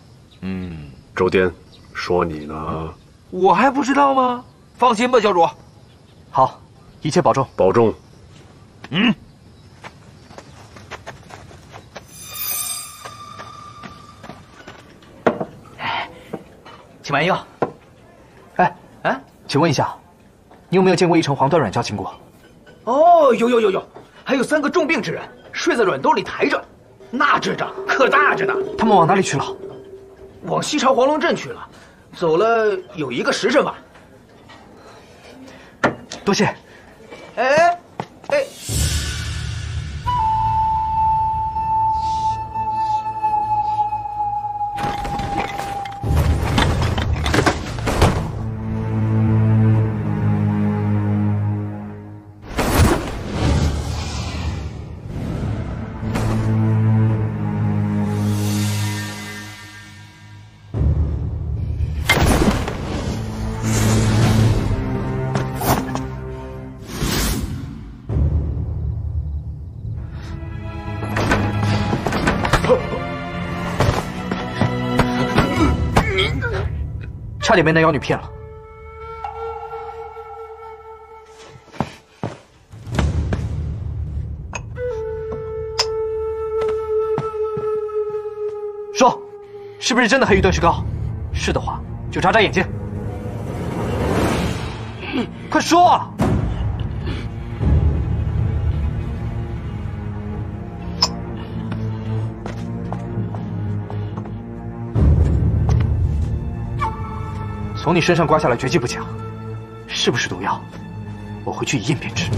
[SPEAKER 10] 周颠，说你呢？
[SPEAKER 14] 我还不知道吗？放心吧，教主。
[SPEAKER 15] 好，一切保重。
[SPEAKER 10] 保重。
[SPEAKER 14] 请慢用。
[SPEAKER 15] 请问一下，你有没有见过一城黄端软蛟经过？
[SPEAKER 14] 哦，有，还有3个重病之人睡在软兜里抬着，那阵仗可大着呢。
[SPEAKER 15] 他们往哪里去了？
[SPEAKER 14] 往西朝黄龙镇去了，走了有1个时辰吧。
[SPEAKER 15] 多谢。
[SPEAKER 14] 哎。
[SPEAKER 15] 差点被那妖女骗了。说，是不是真的黑羽断石膏？是的话，就眨眨眼睛。快说啊！从你身上刮下来绝技不假，是不是毒药？我回去一验便知。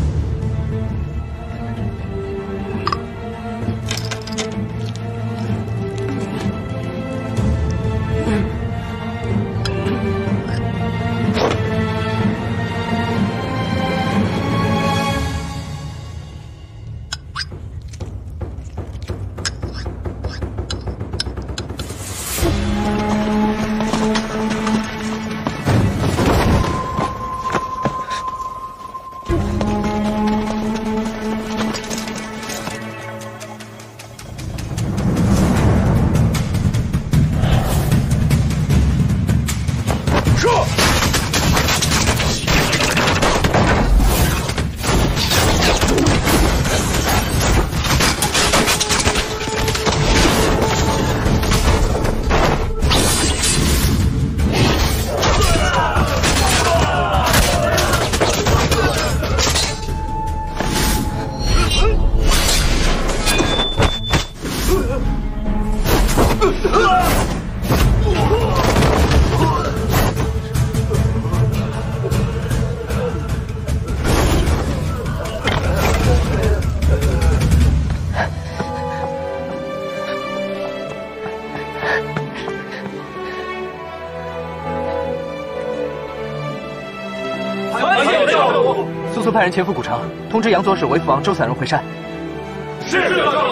[SPEAKER 15] 传请教主。速速派人前赴古城，通知杨左使为父王周散荣回山。
[SPEAKER 12] 是教主。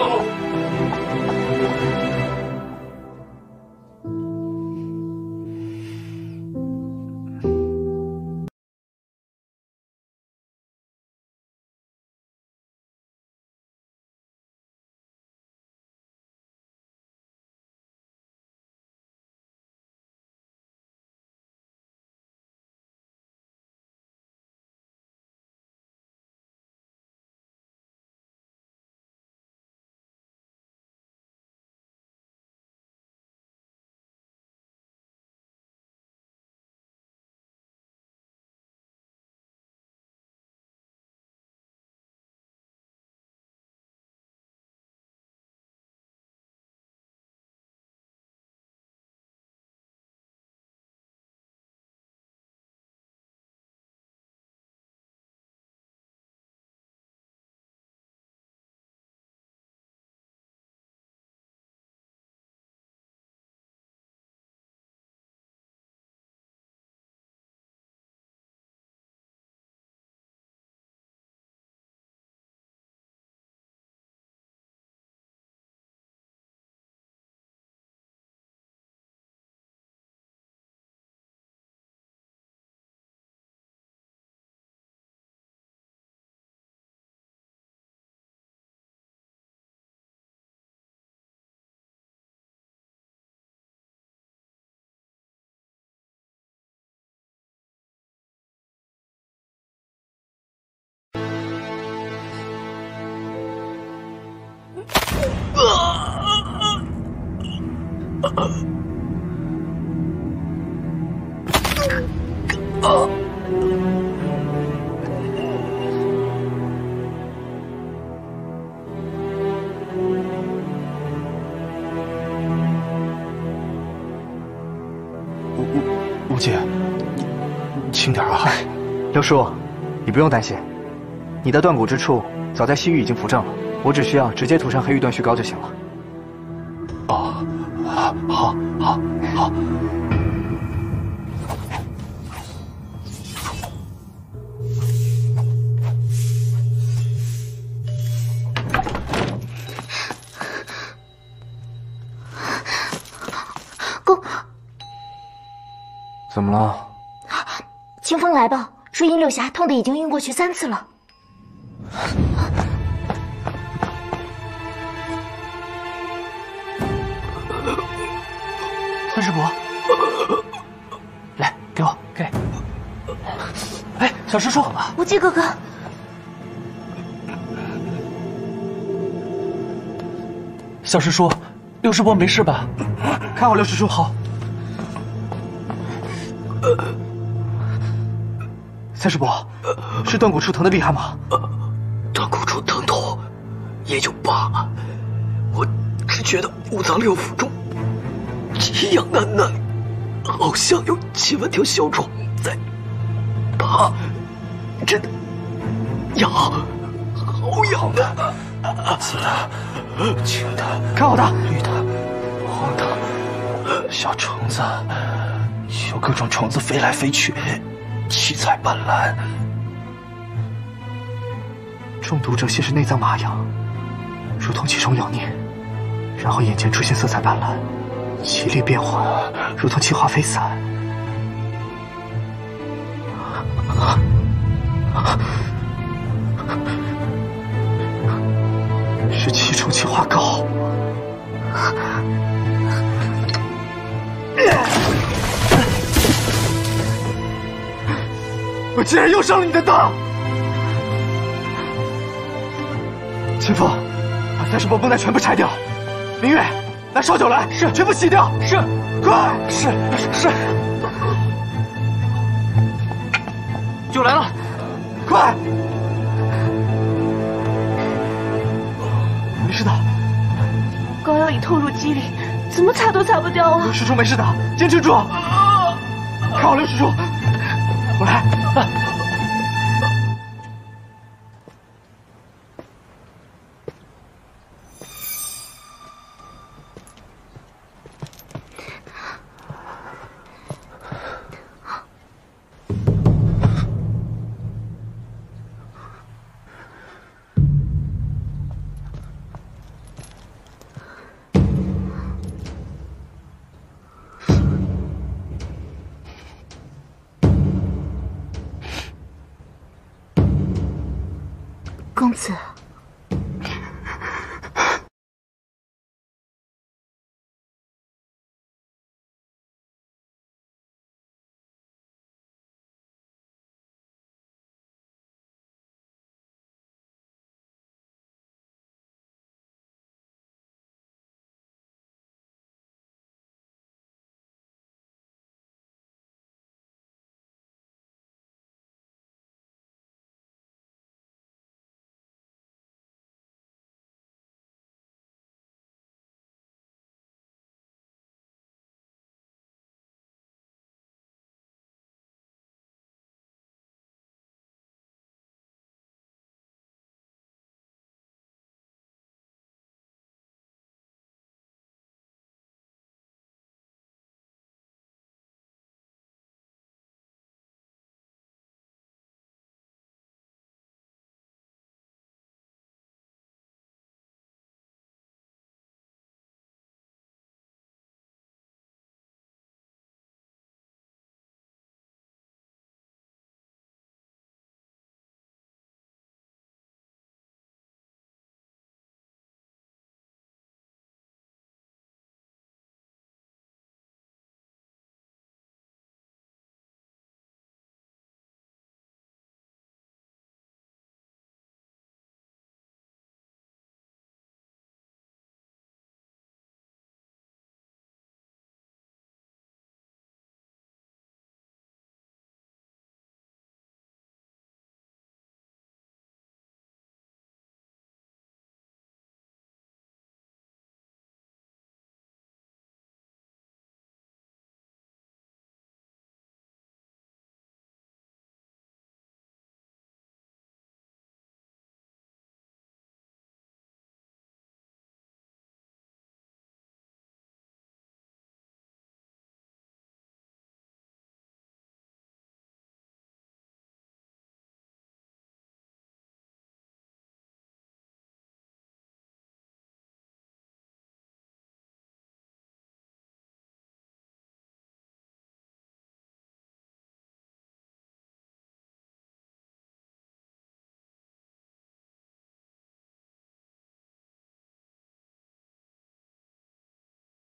[SPEAKER 13] 吴姐，轻点啊！
[SPEAKER 15] 刘叔，你不用担心，你的断骨之处早在西域已经扶正了，我只需要直接涂上黑玉断续膏就行了。
[SPEAKER 13] 哦，好。
[SPEAKER 15] 怎么了？
[SPEAKER 16] 清风来报，说殷六侠痛得已经晕过去3次了。
[SPEAKER 2] 三师伯，来，给我，给。哎，小师叔，
[SPEAKER 16] 无忌哥哥，
[SPEAKER 2] 小师叔，六师伯没事吧？
[SPEAKER 15] 看好六师叔。
[SPEAKER 2] 好。
[SPEAKER 15] 三师伯，是断骨处疼得厉害吗？
[SPEAKER 4] 断骨处疼痛也就罢了，我只觉得五脏六腑中奇痒难耐，好像有7万条小虫在爬，真的痒，好痒的。
[SPEAKER 13] 紫的、青的、
[SPEAKER 15] 看好它，
[SPEAKER 13] 绿的、黄的，小虫子，有各种虫子飞来飞去，七彩斑斓。
[SPEAKER 15] 中毒者先是内脏麻痒，如同其虫咬念，然后眼前出现色彩斑斓，奇丽变幻，如同气花飞散。是七重气化膏。我竟然又上了你的当！秦风，把三师伯绷带全部拆掉。明月，拿烧酒来，是，全部洗掉。是，快，是。
[SPEAKER 2] 酒来了，
[SPEAKER 15] 快！没事的。
[SPEAKER 8] 膏药已透入肌里，怎么擦都擦不掉啊！
[SPEAKER 15] 刘师叔没事的，坚持住。看好刘师叔，我来。
[SPEAKER 16] 公子。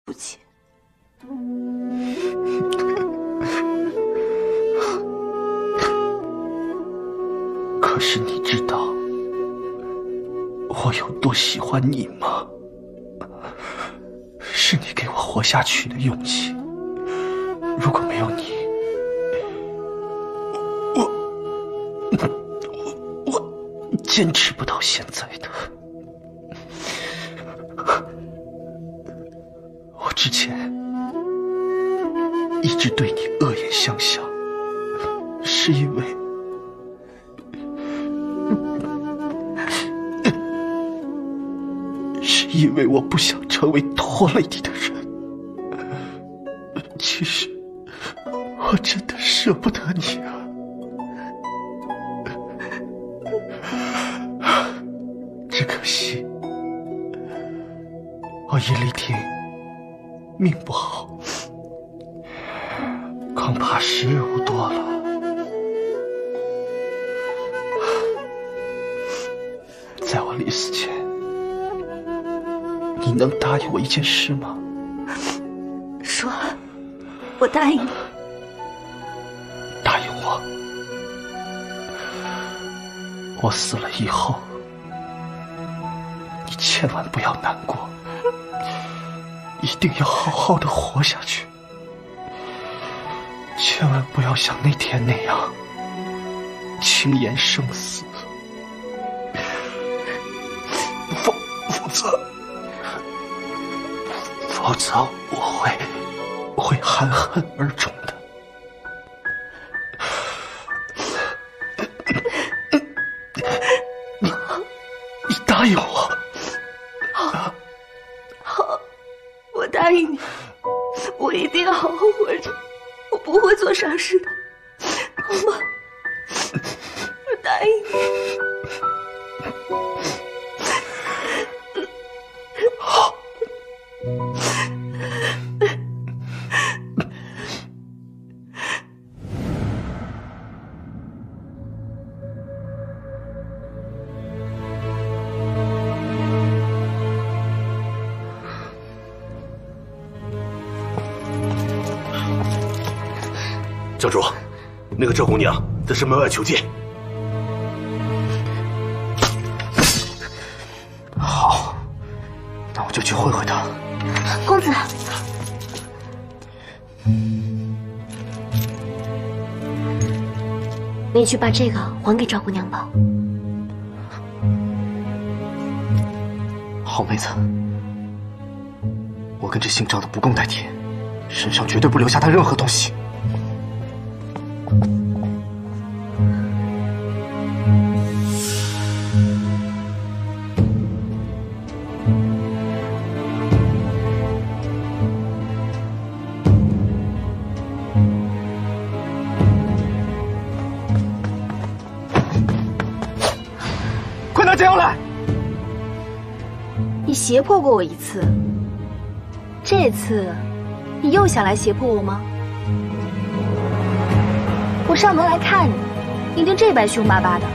[SPEAKER 8] 父亲，
[SPEAKER 13] 可是你知道我有多喜欢你吗？是你给我活下去的勇气。如果没有你，我坚持不到现在的。我之前一直对你恶言相向，是因为我不想成为拖累你的人。其实我真的舍不得你啊，只可惜我尹丽婷命不好，恐怕时日无多了。在我临死前，你能答应我一件事吗？
[SPEAKER 8] 说，我答应你。
[SPEAKER 13] 答应我，我死了以后，你千万不要难过，一定要好好的活下去，千万不要像那天那样轻言生死，否则我会含恨而终的。你答应我。
[SPEAKER 8] 好，我答应你，我一定要好好活着，我不会做傻事的，好吗？我答应你。
[SPEAKER 13] 好。教主，那个赵姑娘在山门外求见。
[SPEAKER 15] 好，那我就去会会她。
[SPEAKER 16] 公子，你去把这个还给赵姑娘吧。
[SPEAKER 15] 好妹子，我跟这姓赵的不共戴天，身上绝对不留下他任何东西。快拿解药来！
[SPEAKER 8] 你胁迫过我一次，这次你又想来胁迫我吗？我上门来看你，一定这般凶巴巴的，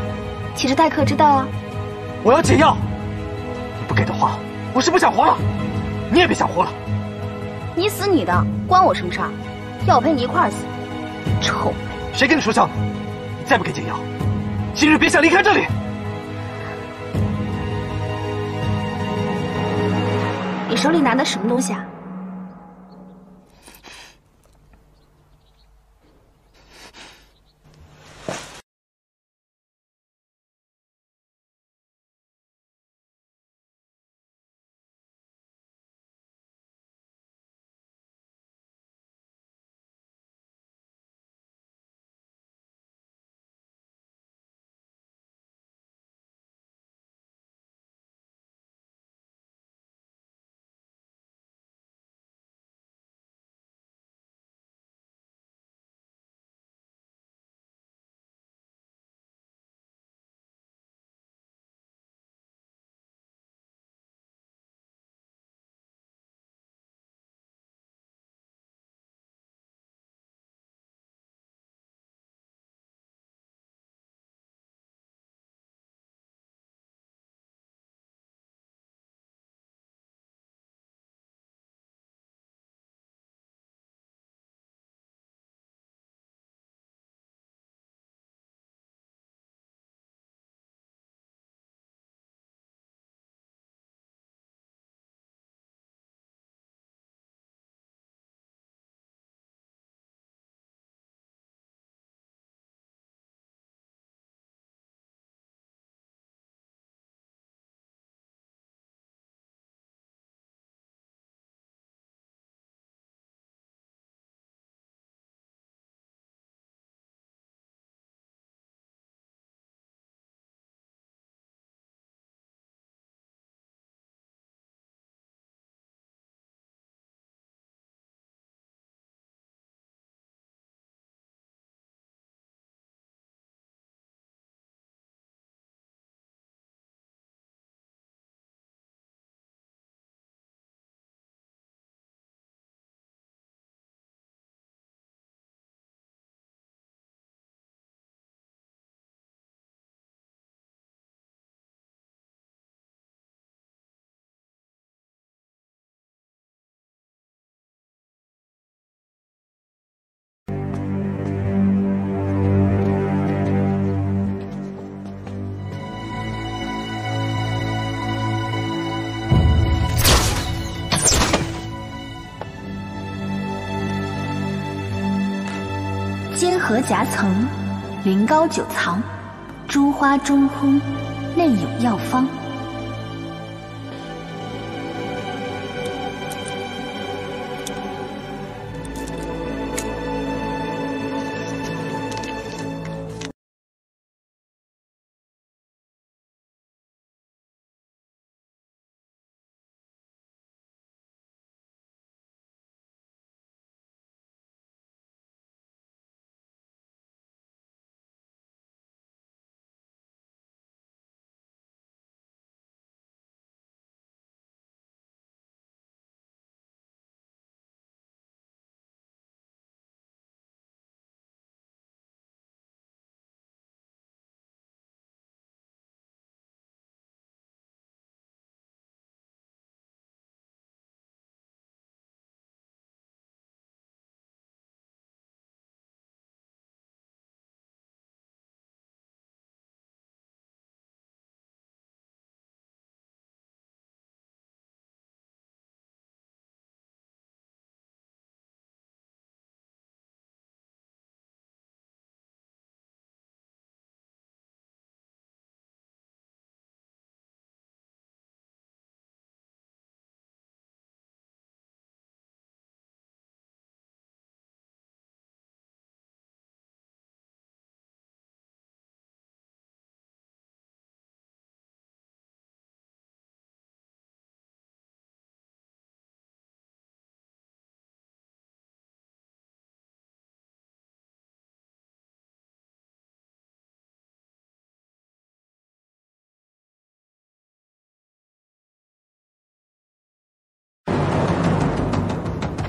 [SPEAKER 8] 岂是待客之道啊？
[SPEAKER 15] 我要解药，你不给的话，我是不想活了，你也别想活了。
[SPEAKER 8] 你死你的，关我什么事儿？要陪你一块儿死，臭美！
[SPEAKER 15] 谁跟你说笑呢？你再不给解药，今日别想离开这里。
[SPEAKER 8] 你手里拿的什么东西啊？尖合夹层，灵膏久藏，珠花中烘，内有药方。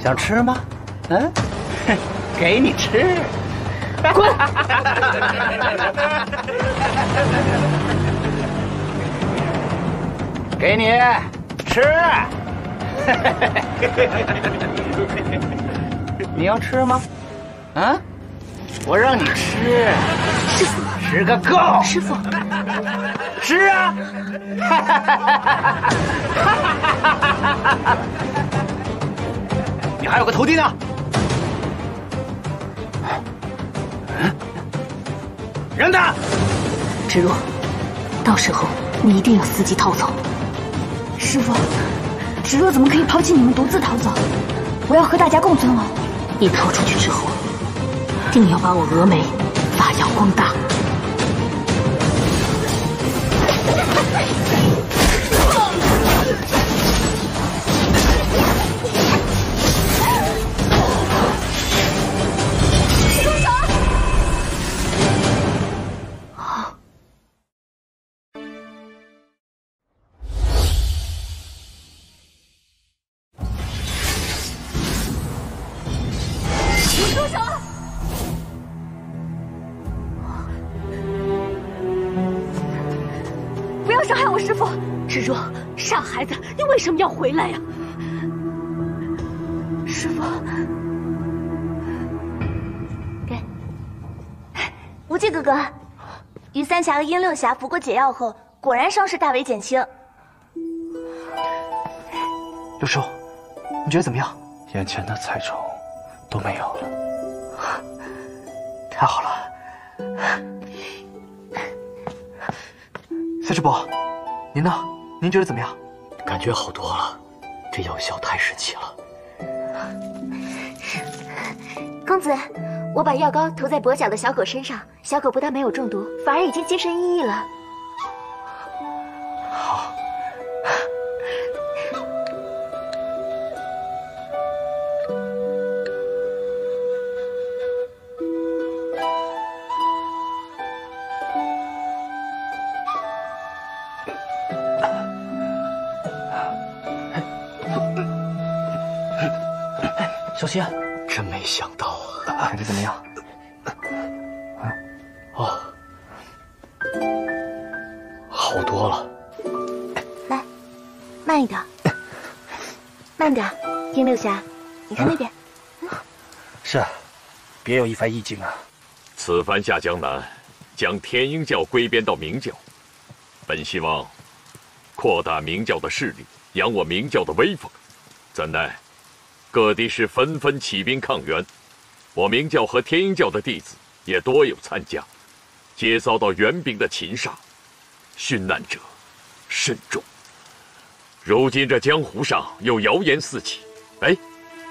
[SPEAKER 9] 想吃吗？嗯，给你吃。
[SPEAKER 16] 滚！
[SPEAKER 9] 给你吃。你要吃吗？啊？我让你吃，
[SPEAKER 16] 师傅，
[SPEAKER 9] 吃个够！
[SPEAKER 16] 师傅，
[SPEAKER 9] 吃啊！你还有个徒弟呢。扔他！
[SPEAKER 16] 芷若，到时候你一定要伺机逃走。
[SPEAKER 8] 师傅，芷若怎么可以抛弃你们独自逃走？我要和大家共存亡。
[SPEAKER 16] 你逃出去之后，定要把我峨眉发扬光大。
[SPEAKER 8] 芷若，傻孩子，你为什么要回来呀？师傅，
[SPEAKER 16] 给无忌哥哥，于三侠和殷六侠服过解药后，果然伤势大为减轻。
[SPEAKER 3] 六叔，你觉得怎么样？
[SPEAKER 13] 眼前的菜虫都没有了，
[SPEAKER 3] 太好了。赛师伯，您呢？您觉得怎么样？
[SPEAKER 4] 感觉好多了，这药效太神奇了。
[SPEAKER 16] 公子，我把药膏涂在跛脚的小狗身上，小狗不但没有中毒，反而已经精神奕奕了。
[SPEAKER 3] 好。
[SPEAKER 13] 小心！
[SPEAKER 4] 真没想到
[SPEAKER 3] 啊！感觉怎么样？
[SPEAKER 4] 哦，好多了。
[SPEAKER 16] 来，慢一点，慢点。殷六侠，你看那边。
[SPEAKER 13] 是，别有一番意境啊。
[SPEAKER 6] 此番下江南，将天鹰教归编到明教，本希望扩大明教的势力，扬我明教的威风。怎奈各地势纷纷起兵抗元，我明教和天鹰教的弟子也多有参加，皆遭到援兵的擒杀，殉难者甚众。如今这江湖上有谣言四起，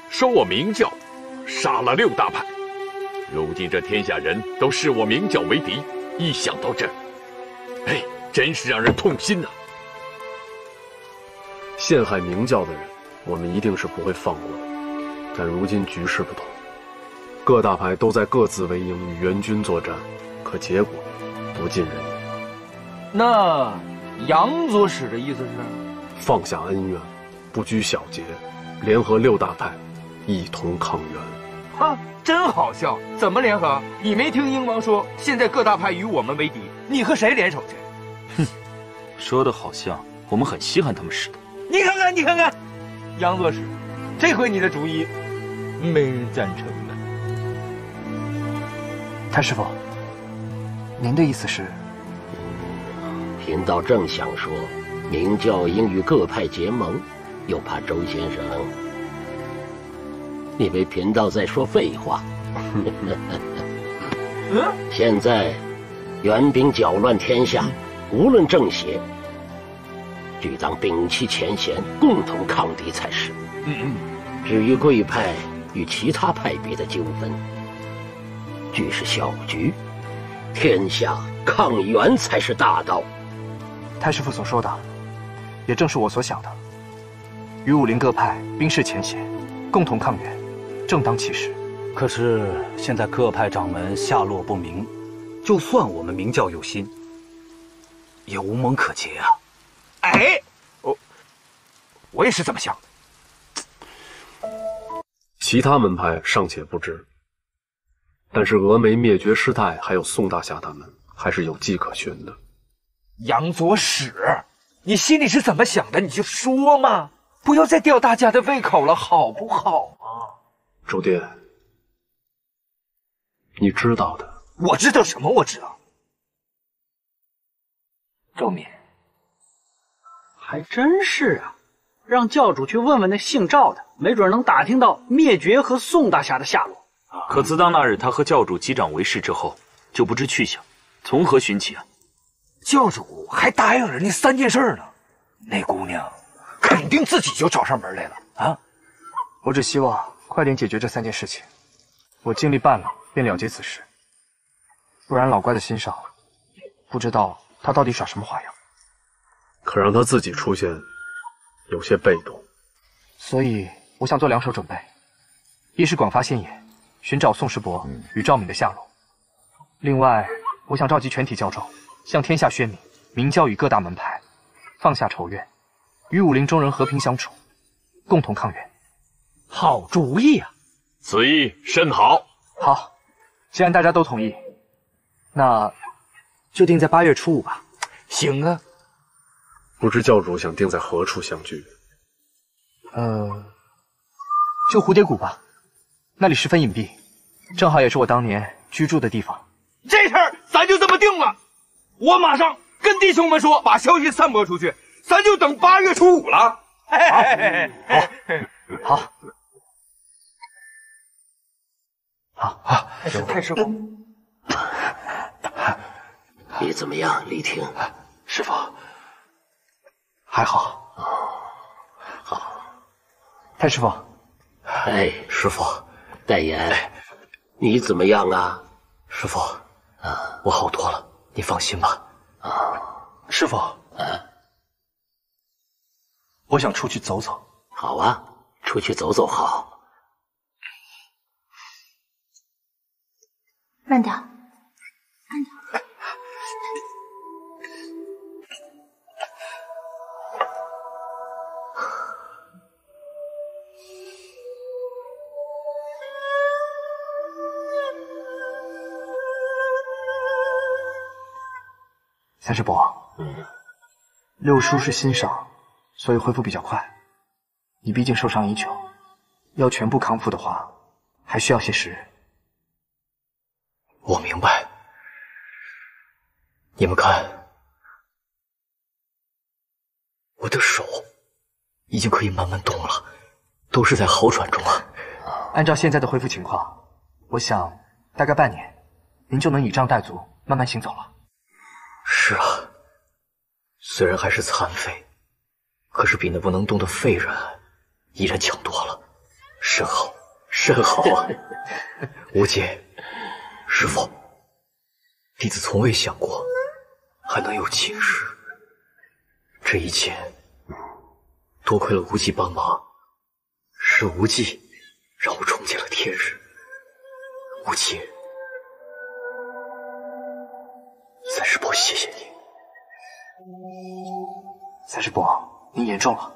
[SPEAKER 6] 说我明教杀了6大派。如今这天下人都视我明教为敌，一想到这儿，真是让人痛心呐！
[SPEAKER 10] 陷害明教的人，我们一定是不会放过的。但如今局势不同，各大派都在各自为营与援军作战，可结果不尽人意。
[SPEAKER 11] 那杨左使的意思是
[SPEAKER 10] 放下恩怨，不拘小节，联合6大派，一同抗元。
[SPEAKER 11] 哈，真好笑！怎么联合？你没听鹰王说，现在各大派与我们为敌，你和谁联手去？
[SPEAKER 13] 哼，说的好像我们很稀罕他们似的。
[SPEAKER 11] 你看看，你看看，杨左使，这回你的主意没人赞成的。
[SPEAKER 3] 太师傅，您的意思是？
[SPEAKER 5] 贫道正想说，明教应与各派结盟，又怕周先生以为贫道在说废话。现在援兵搅乱天下，无论正邪，俱当摒弃前嫌，共同抗敌才是。至于贵派与其他派别的纠纷，俱是小局，天下抗元才是大道。
[SPEAKER 3] 太师傅所说的，也正是我所想的。与武林各派冰释前嫌，共同抗元，正当其时。
[SPEAKER 9] 可是现在各派掌门下落不明，就算我们明教有心，也无门可结啊！
[SPEAKER 11] 我也是这么想的。
[SPEAKER 10] 其他门派尚且不知，但是峨眉灭绝师太还有宋大侠他们还是有迹可循的。
[SPEAKER 14] 杨左使，你心里是怎么想的？你就说嘛，不要再吊大家的胃口了，好不好啊？
[SPEAKER 10] 周殿，你知道的。
[SPEAKER 14] 我知道什么？我知道。
[SPEAKER 9] 周敏，还真是啊，让教主去问问那姓赵的，没准能打听到灭绝和宋大侠的下落。
[SPEAKER 17] 可自当那日他和教主击掌为誓之后，就不知去向，从何寻起啊？
[SPEAKER 14] 教主还答应人家3件事呢，那姑娘肯定自己就找上门来了啊！
[SPEAKER 15] 我只希望快点解决这3件事情，我尽力办了便了结此事，不然老怪的心上不知道他到底耍什么花样。
[SPEAKER 10] 可让他自己出现，有些被动，
[SPEAKER 15] 所以我想做2手准备：一是广发现野，寻找宋师伯与赵敏的下落；另外，我想召集全体教众，向天下宣明，明教与各大门派放下仇怨，与武林中人和平相处，共同抗元。
[SPEAKER 9] 好主意啊！
[SPEAKER 6] 此意甚好。
[SPEAKER 15] 好，既然大家都同意，那就定在8月初5吧。
[SPEAKER 14] 行啊。
[SPEAKER 10] 不知教主想定在何处相聚？
[SPEAKER 15] 就蝴蝶谷吧，那里十分隐蔽，正好也是我当年居住的地方。
[SPEAKER 14] 这事儿咱就这么定了，我马上跟弟兄们说，把消息散播出去，咱就等8月初5了。
[SPEAKER 15] 好，好，
[SPEAKER 14] 太师傅，
[SPEAKER 5] 你怎么样，李婷？
[SPEAKER 15] 师傅，还好。
[SPEAKER 5] 好，
[SPEAKER 15] 太师傅。
[SPEAKER 5] 哎，师傅，代言，你怎么样啊？
[SPEAKER 4] 师傅，我好多了，你放心吧。
[SPEAKER 13] 师傅，我想出去走走。
[SPEAKER 5] 好啊，出去走走好。
[SPEAKER 16] 慢点。
[SPEAKER 15] 三师伯，六叔是新伤，所以恢复比较快。你毕竟受伤已久，要全部康复的话，还需要些时日。
[SPEAKER 4] 我明白。你们看，我的手已经可以慢慢动了，都是在好转中啊。
[SPEAKER 15] 按照现在的恢复情况，我想大概半年，您就能倚仗带足，慢慢行走了。
[SPEAKER 4] 是啊，虽然还是残废，可是比那不能动的废人依然强多了，甚好，甚好啊！无忌，师父，弟子从未想过还能有今日。这一切多亏了无忌帮忙，是无忌让我重见了天日。无忌，三师伯，谢谢你。
[SPEAKER 15] 三师伯，您严重了。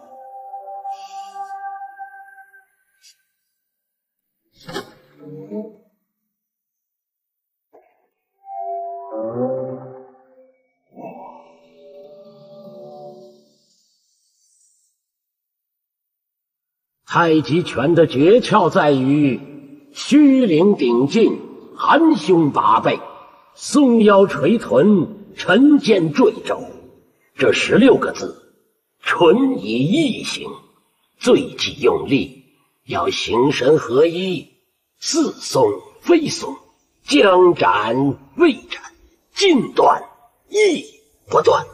[SPEAKER 5] 太极拳的诀窍在于虚灵顶劲，含胸拔背，松腰垂臀，沉肩坠肘。这16个字，纯以意行，最忌用力，要形神合一，似松非松，将斩未斩，尽断亦不断。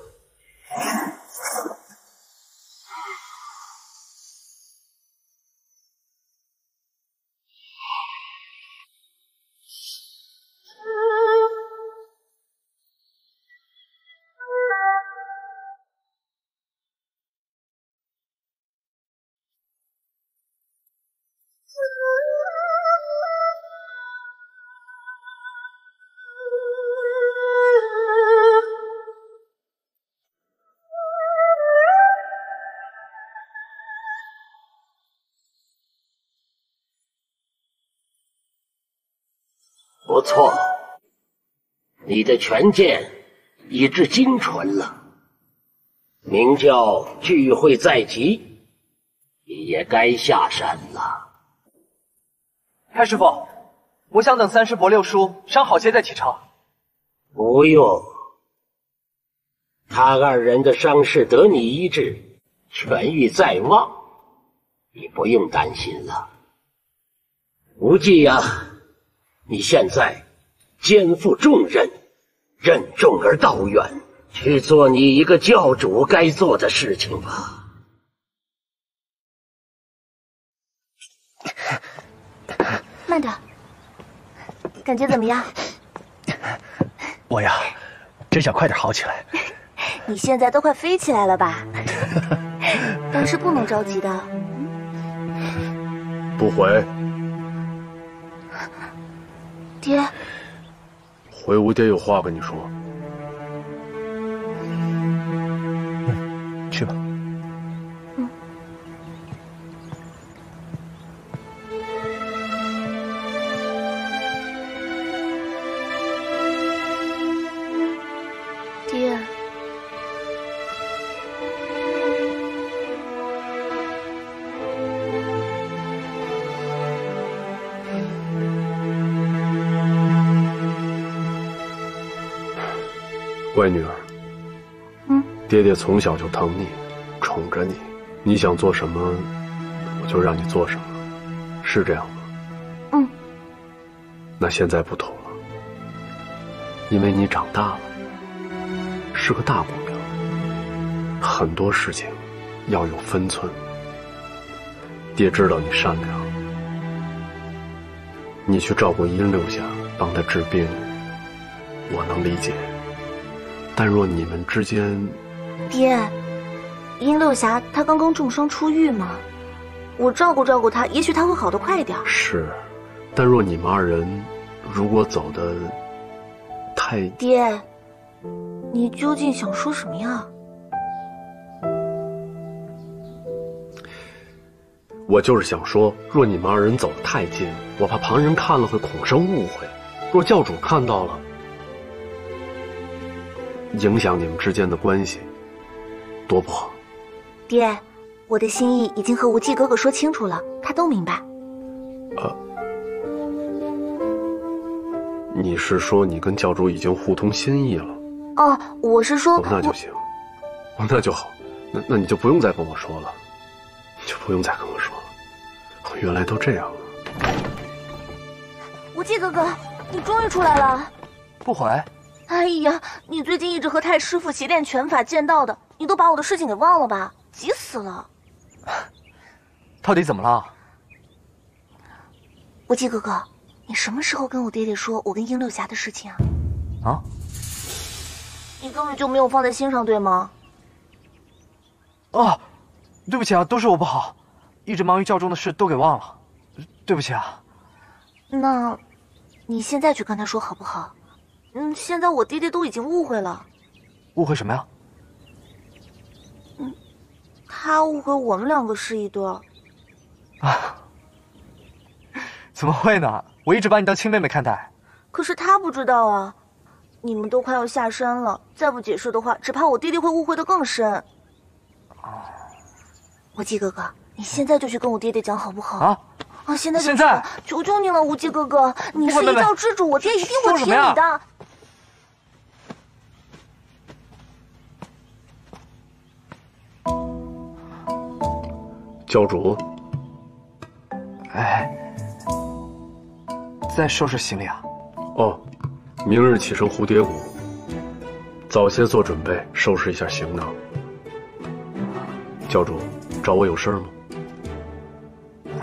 [SPEAKER 5] 不错，你的权剑已至精纯了。明教聚会在即，你也该下山了。
[SPEAKER 15] 太师傅，我想等三师伯六叔伤好些再启程。
[SPEAKER 5] 不用，他二人的伤势得你医治，痊愈在望，你不用担心了。无忌呀，你现在肩负重任，任重而道远，去做你一个教主该做的事情吧。
[SPEAKER 16] 慢点，感觉怎么样？
[SPEAKER 13] 我呀，真想快点好起来。
[SPEAKER 16] 你现在都快飞起来了吧？但是不能着急的。
[SPEAKER 10] 不回。
[SPEAKER 16] 爹，
[SPEAKER 10] 回吴爹有话跟你说。
[SPEAKER 13] 去吧。
[SPEAKER 16] 爹，
[SPEAKER 10] 乖女儿，爹爹从小就疼你，宠着你，你想做什么，我就让你做什么，是这样吗？那现在不同了，因为你长大了，是个大姑娘，很多事情要有分寸。爹知道你善良，你去照顾殷六侠，帮他治病，我能理解。但若你们之间，
[SPEAKER 16] 爹，殷六侠他刚刚重伤出狱嘛，我照顾照顾他，也许他会好得快一点。
[SPEAKER 10] 是，但若你们二人如果走得太……
[SPEAKER 16] 爹，你究竟想说什么呀？
[SPEAKER 10] 我就是想说，若你们二人走得太近，我怕旁人看了会恐生误会。若教主看到了，影响你们之间的关系，多不好。
[SPEAKER 16] 爹，我的心意已经和无忌哥哥说清楚了，他都明白。
[SPEAKER 10] 你是说你跟教主已经互通心意了？
[SPEAKER 16] 哦，我是说……
[SPEAKER 10] 那就行，那就好，那你就不用再跟我说了，就不用再跟我说了。原来都这样了。
[SPEAKER 16] 无忌哥哥，你终于出来了。
[SPEAKER 15] 不回。
[SPEAKER 16] 哎呀，你最近一直和太师傅习练拳法剑道的，你都把我的事情给忘了吧？急死了。
[SPEAKER 15] 到底怎么了？
[SPEAKER 16] 无忌哥哥，你什么时候跟我爹爹说我跟殷六侠的事情啊？
[SPEAKER 15] 啊？
[SPEAKER 16] 你根本就没有放在心上，对吗？
[SPEAKER 15] 哦，对不起啊，都是我不好，一直忙于教中的事都给忘了，对不起啊。
[SPEAKER 16] 那，你现在去跟他说好不好？现在我爹爹都已经误会了。
[SPEAKER 15] 误会什么呀？
[SPEAKER 16] 他误会我们两个是一对儿。
[SPEAKER 15] 啊？怎么会呢？我一直把你当亲妹妹看待。
[SPEAKER 16] 可是他不知道啊。你们都快要下山了，再不解释的话，只怕我爹爹会误会得更深。无忌哥哥，你现在就去跟我爹爹讲好不好？现在就去，求求你了，无忌哥哥，你是一教之主，我爹一定会听你的。
[SPEAKER 10] 教主，
[SPEAKER 15] 哎，在收拾行李啊？
[SPEAKER 10] 哦，明日启程蝴蝶谷，早些做准备，收拾一下行囊。教主，找我有事吗？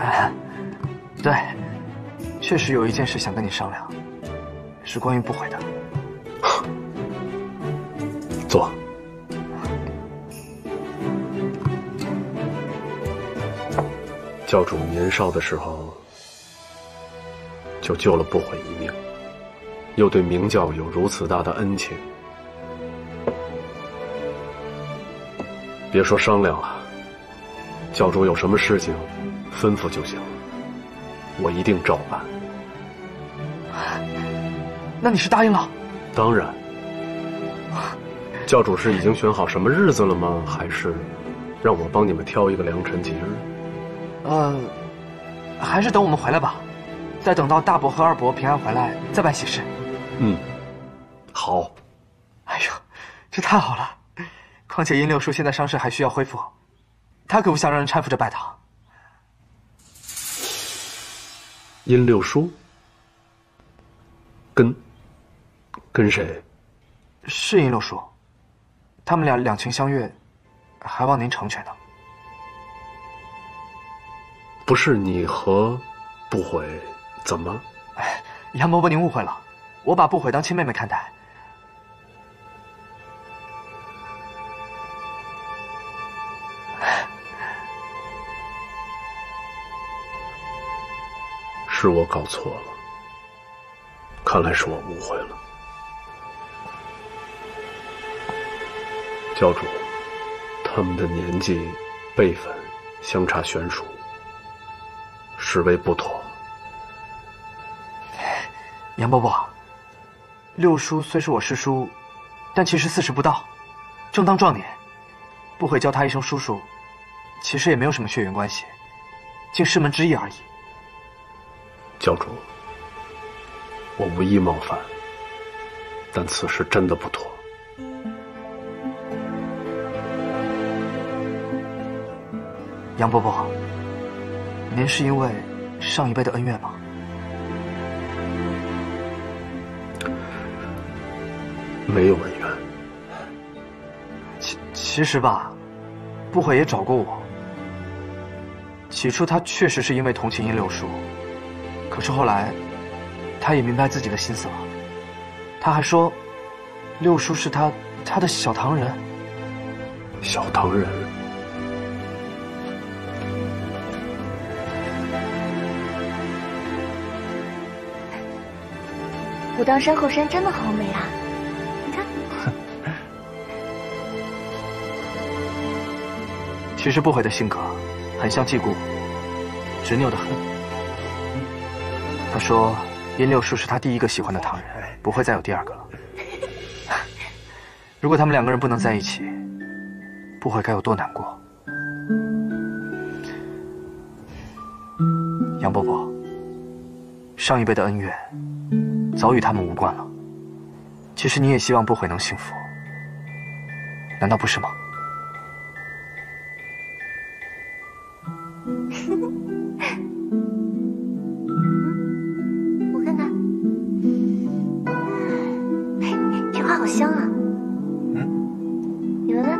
[SPEAKER 15] 哎，对，确实有一件事想跟你商量，是关于不悔的。
[SPEAKER 10] 坐。教主年少的时候就救了不悔一命，又对明教有如此大的恩情，别说商量了，教主有什么事情吩咐就行了，我一定照办。
[SPEAKER 15] 那你是答应了？
[SPEAKER 10] 当然。教主是已经选好什么日子了吗？还是让我帮你们挑一个良辰吉日？
[SPEAKER 15] 还是等我们回来吧，再等到大伯和二伯平安回来再办喜事。
[SPEAKER 10] 嗯，好。
[SPEAKER 15] 哎呦，这太好了！况且殷六叔现在伤势还需要恢复，他可不想让人搀扶着拜堂。
[SPEAKER 10] 殷六叔？跟谁？
[SPEAKER 15] 是殷六叔，他们俩两情相悦，还望您成全呢。
[SPEAKER 10] 不是你和不悔怎么？
[SPEAKER 15] 哎，杨伯伯您误会了，我把不悔当亲妹妹看待。
[SPEAKER 10] 是我搞错了，看来是我误会了。教主，他们的年纪、辈分相差悬殊，实为不妥。
[SPEAKER 15] 杨伯伯，六叔虽是我师叔，但其实40不到，正当壮年，不悔叫他一声叔叔，其实也没有什么血缘关系，竟师门之意而已。
[SPEAKER 10] 教主，我无意冒犯，但此事真的不妥。
[SPEAKER 15] 杨伯伯，您是因为上一辈的恩怨吗？
[SPEAKER 10] 没有恩怨。
[SPEAKER 15] 其实吧，不悔也找过我。起初他确实是因为同情殷六叔，可是后来，他也明白自己的心思了。他还说，六叔是他的小唐人。
[SPEAKER 10] 小唐人。
[SPEAKER 16] 武当山后山真的好美啊！你看。
[SPEAKER 15] 其实不悔的性格很像季姑，执拗的很。他说，殷六叔是他第一个喜欢的唐人，不会再有第二个了。如果他们两个人不能在一起，不悔该有多难过。杨伯伯，上一辈的恩怨早与他们无关了。其实你也希望不悔能幸福，难道不是吗？
[SPEAKER 16] 我看看，这花好香啊！你闻闻。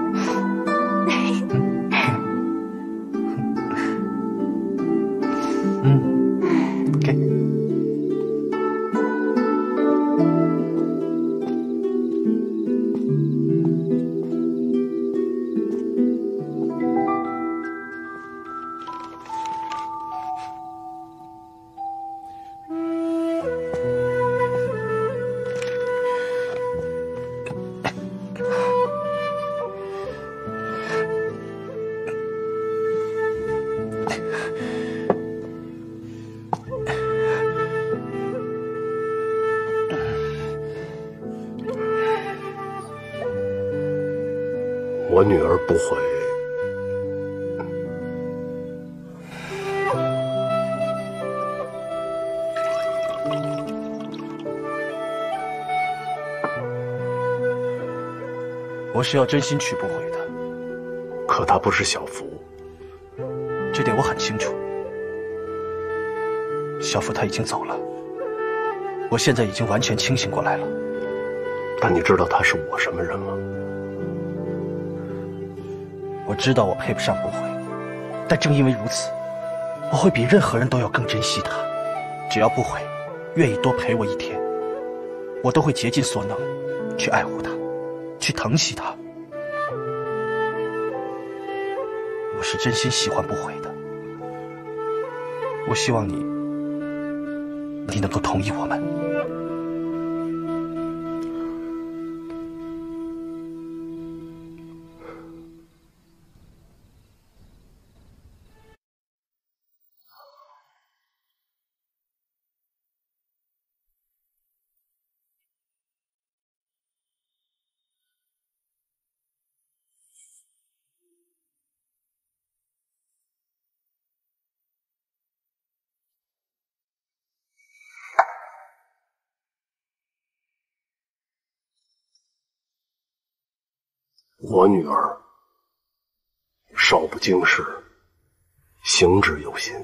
[SPEAKER 10] 我女儿不悔。
[SPEAKER 13] 我是要真心娶不悔的，
[SPEAKER 10] 可她不是小福，
[SPEAKER 13] 这点我很清楚。小福他已经走了，我现在已经完全清醒过来了。
[SPEAKER 10] 但你知道他是我什么人吗？
[SPEAKER 13] 我知道我配不上不悔，但正因为如此，我会比任何人都要更珍惜他。只要不悔愿意多陪我一天，我都会竭尽所能去爱护他，去疼惜他。我是真心喜欢不悔的，我希望你能够同意我们。
[SPEAKER 10] 我女儿少不经事，行之有心。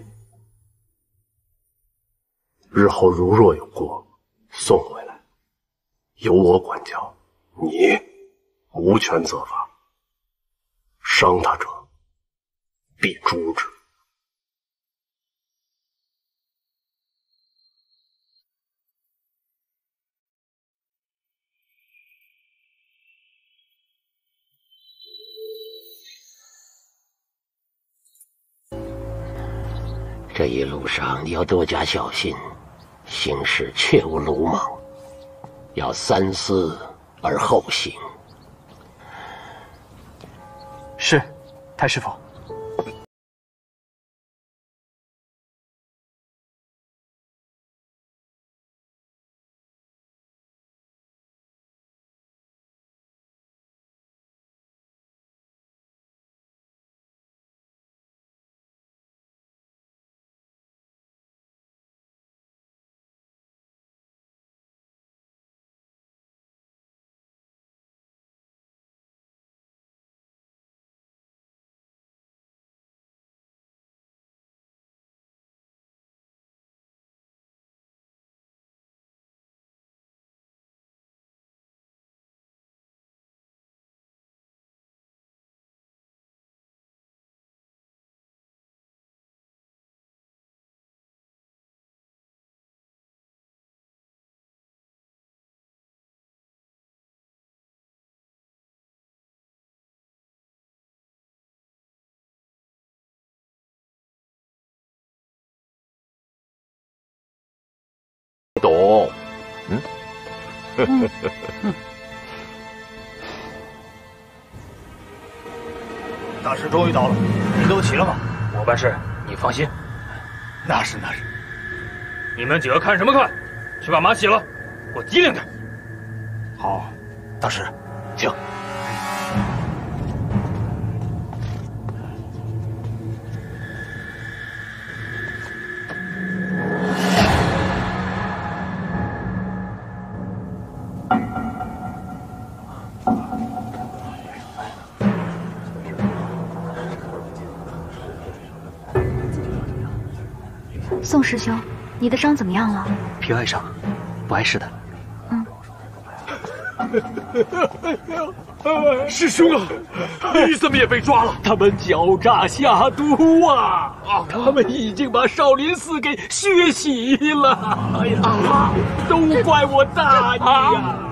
[SPEAKER 10] 日后如若有过，送回来，由我管教。你无权责罚，伤他者必诛之。
[SPEAKER 5] 这一路上你要多加小心，行事切勿鲁莽，要三思而后行。
[SPEAKER 15] 是，太师傅。
[SPEAKER 5] 懂，
[SPEAKER 13] 大师终于到了，人都齐了吗？
[SPEAKER 18] 我办事，你放心。
[SPEAKER 13] 那是。
[SPEAKER 18] 你们几个看什么看？去把马洗了，给我机灵点。
[SPEAKER 13] 好，大师，请。
[SPEAKER 19] 宋师兄，你的伤怎么样了？
[SPEAKER 3] 皮外伤，不碍事的。
[SPEAKER 6] 师兄啊，你怎么也被抓了？
[SPEAKER 12] 他们狡诈下毒啊！他们已经把少林寺给血洗了！哎呀，都怪我大意呀！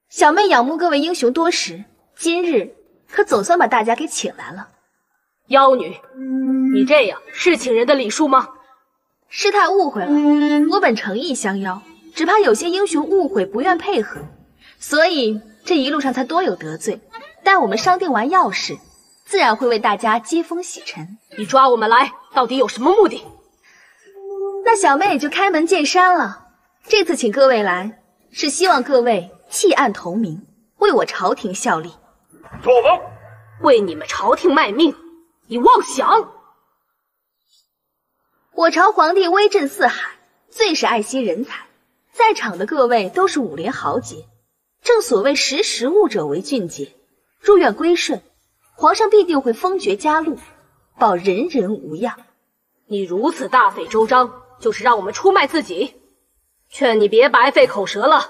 [SPEAKER 8] 小妹仰慕各位英雄多时，今日可总算把大家给请来了。
[SPEAKER 20] 妖女，你这样是请人的礼数吗？
[SPEAKER 8] 师太误会了，我本诚意相邀，只怕有些英雄误会不愿配合，所以这一路上才多有得罪。待我们商定完要事，自然会为大家接风洗尘。
[SPEAKER 20] 你抓我们来，到底有什么目的？
[SPEAKER 8] 那小妹也就开门见山了。这次请各位来，是希望各位弃暗投明，为我朝廷效力。
[SPEAKER 20] 左王，为你们朝廷卖命，你妄想！
[SPEAKER 8] 我朝皇帝威震四海，最是爱惜人才，在场的各位都是武林豪杰，正所谓识时务者为俊杰。若愿归顺，皇上必定会封爵加禄，保人人无恙。
[SPEAKER 20] 你如此大费周章，就是让我们出卖自己，劝你别白费口舌了。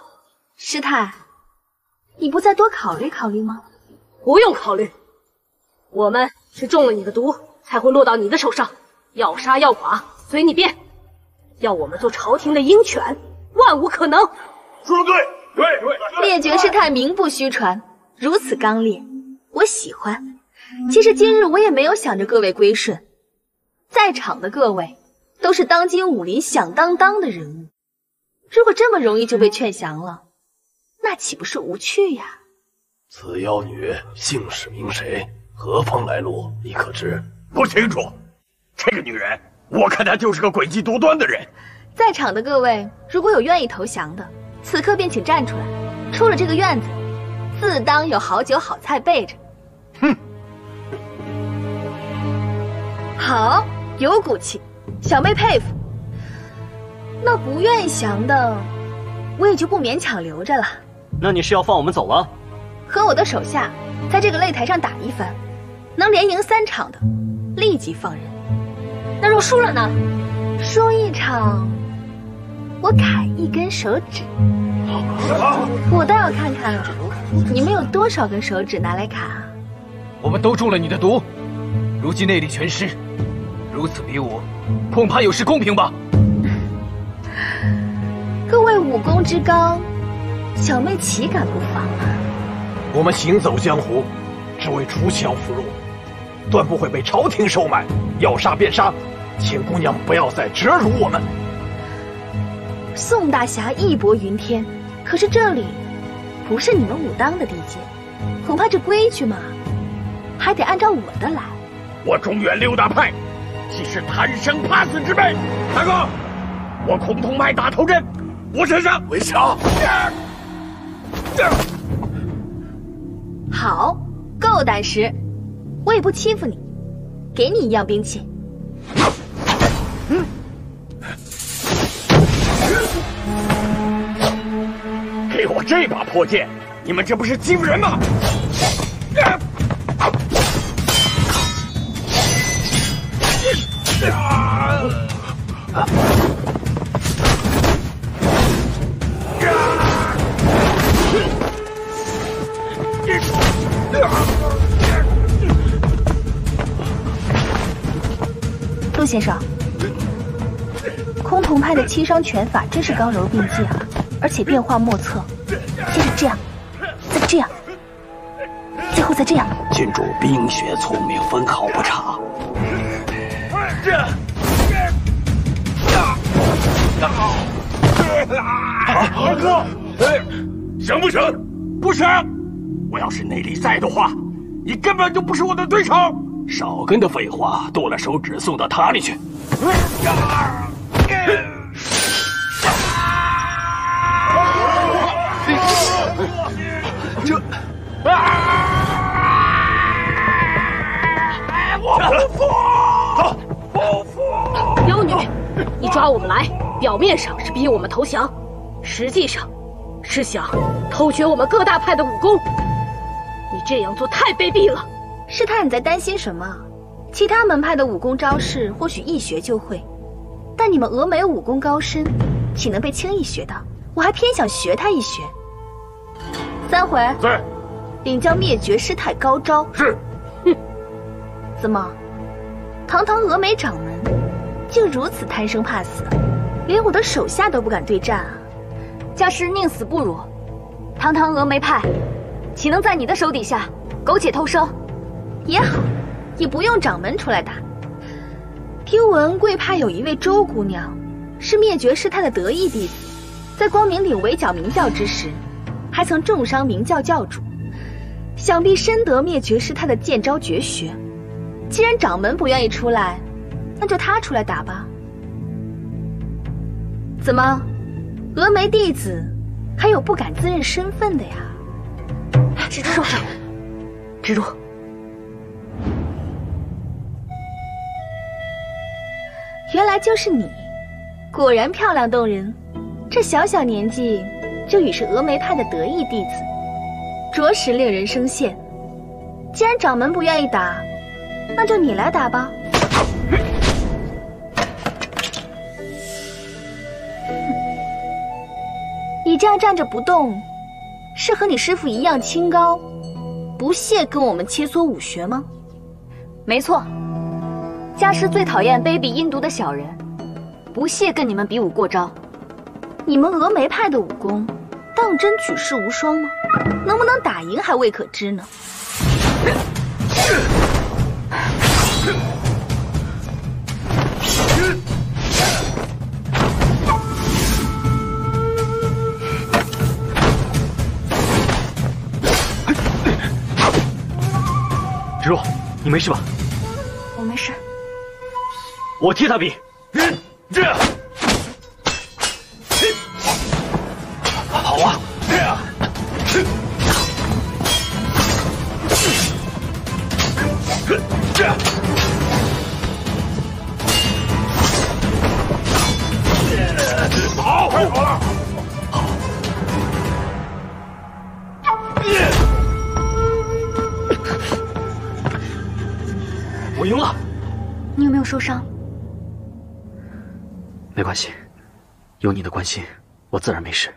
[SPEAKER 8] 师太，你不再多考虑考虑吗？
[SPEAKER 20] 不用考虑，我们是中了你的毒，才会落到你的手上。要杀要剐，随你便。要我们做朝廷的鹰犬，万无可能。
[SPEAKER 6] 说得对。
[SPEAKER 8] 列爵师太名不虚传，如此刚烈，我喜欢。其实今日我也没有想着各位归顺，在场的各位都是当今武林响当当的人物，如果这么容易就被劝降了，那岂不是无趣呀？
[SPEAKER 10] 此妖女姓氏名谁？
[SPEAKER 21] 何方来路，你可知？
[SPEAKER 12] 不清楚。这个女人，我看她就是个诡计多端的人。
[SPEAKER 8] 在场的各位，如果有愿意投降的，此刻便请站出来。出了这个院子，自当有好酒好菜备着。
[SPEAKER 12] 哼！
[SPEAKER 8] 好，有骨气，小妹佩服。那不愿意降的，我也就不勉强留着了。
[SPEAKER 15] 那你是要放我们走了？
[SPEAKER 8] 和我的手下在这个擂台上打一番，能连赢3场的，立即放人。
[SPEAKER 20] 那若输了呢？
[SPEAKER 8] 输一场，我砍1根手指。我倒要看看了，你们有多少根手指拿来砍啊？
[SPEAKER 14] 我们都中了你的毒，如今内力全失，如此比武，恐怕有失公平吧？
[SPEAKER 8] 各位武功之高，小妹岂敢不防啊？
[SPEAKER 21] 我们行走江湖，只为锄强扶弱，断不会被朝廷收买，要杀便杀，请姑娘不要再折辱我们。
[SPEAKER 8] 宋大侠义薄云天，可是这里不是你们武当的地界，恐怕这规矩嘛，还得按照我的来。
[SPEAKER 12] 我中原6大派，岂是贪生怕死之辈？大哥，我孔通派打头阵，我身上
[SPEAKER 21] 为强。
[SPEAKER 8] 好，够胆识，我也不欺负你，给你1样兵器。
[SPEAKER 12] 给我这把破剑，你们这不是欺负人吗？
[SPEAKER 8] 陆先生，崆峒派的7伤拳法真是刚柔并济啊，而且变化莫测。先是这样，再这样，最后再这样。
[SPEAKER 21] 郡主冰雪聪明，分毫不差。
[SPEAKER 12] 二哥，行不行？不行！我要是内力在的话，你根本就不是我的对手。
[SPEAKER 21] 少跟的废话，剁了手指送到塔里去。
[SPEAKER 12] 我不服！不服！
[SPEAKER 20] 妖女，你抓我们来，表面上是逼我们投降，实际上是想偷学我们各大派的武功。你这样做太卑鄙了。
[SPEAKER 8] 师太，你在担心什么？其他门派的武功招式或许一学就会，但你们峨眉武功高深，岂能被轻易学到？我还偏想学他一学。3回。
[SPEAKER 12] 在。
[SPEAKER 8] 领教灭绝师太高招。
[SPEAKER 12] 是。
[SPEAKER 8] 哼。怎么，堂堂峨眉掌门，竟如此贪生怕死，连我的手下都不敢对战啊！
[SPEAKER 19] 家师宁死不辱，堂堂峨眉派，岂能在你的手底下苟且偷生？
[SPEAKER 8] 也好，也不用掌门出来打。听闻贵派有一位周姑娘，是灭绝师太的得意弟子，在光明岭围剿明教之时，还曾重伤明教教主，想必深得灭绝师太的剑招绝学。既然掌门不愿意出来，那就他出来打吧。怎么，峨眉弟子还有不敢自认身份的呀？
[SPEAKER 20] 蜘蛛，蜘蛛。
[SPEAKER 8] 原来就是你，果然漂亮动人。这小小年纪就已是峨眉派的得意弟子，着实令人生羡。既然掌门不愿意打，那就你来打吧。你这样站着不动，是和你师父一样清高，不屑跟我们切磋武学吗？
[SPEAKER 19] 没错。家师最讨厌卑鄙阴毒的小人，不屑跟你们比武过招。
[SPEAKER 8] 你们峨眉派的武功，当真举世无双吗？能不能打赢还未可知呢。
[SPEAKER 12] 蜘
[SPEAKER 15] 芷若，你没事吧？
[SPEAKER 19] 我没事。
[SPEAKER 15] 我替他比。
[SPEAKER 21] 这样。
[SPEAKER 15] 好啊。
[SPEAKER 21] 这样。这样。好，快跑了。
[SPEAKER 15] 我赢了。
[SPEAKER 19] 你有没有受伤？
[SPEAKER 15] 没关系，有你的关心，我自然没事。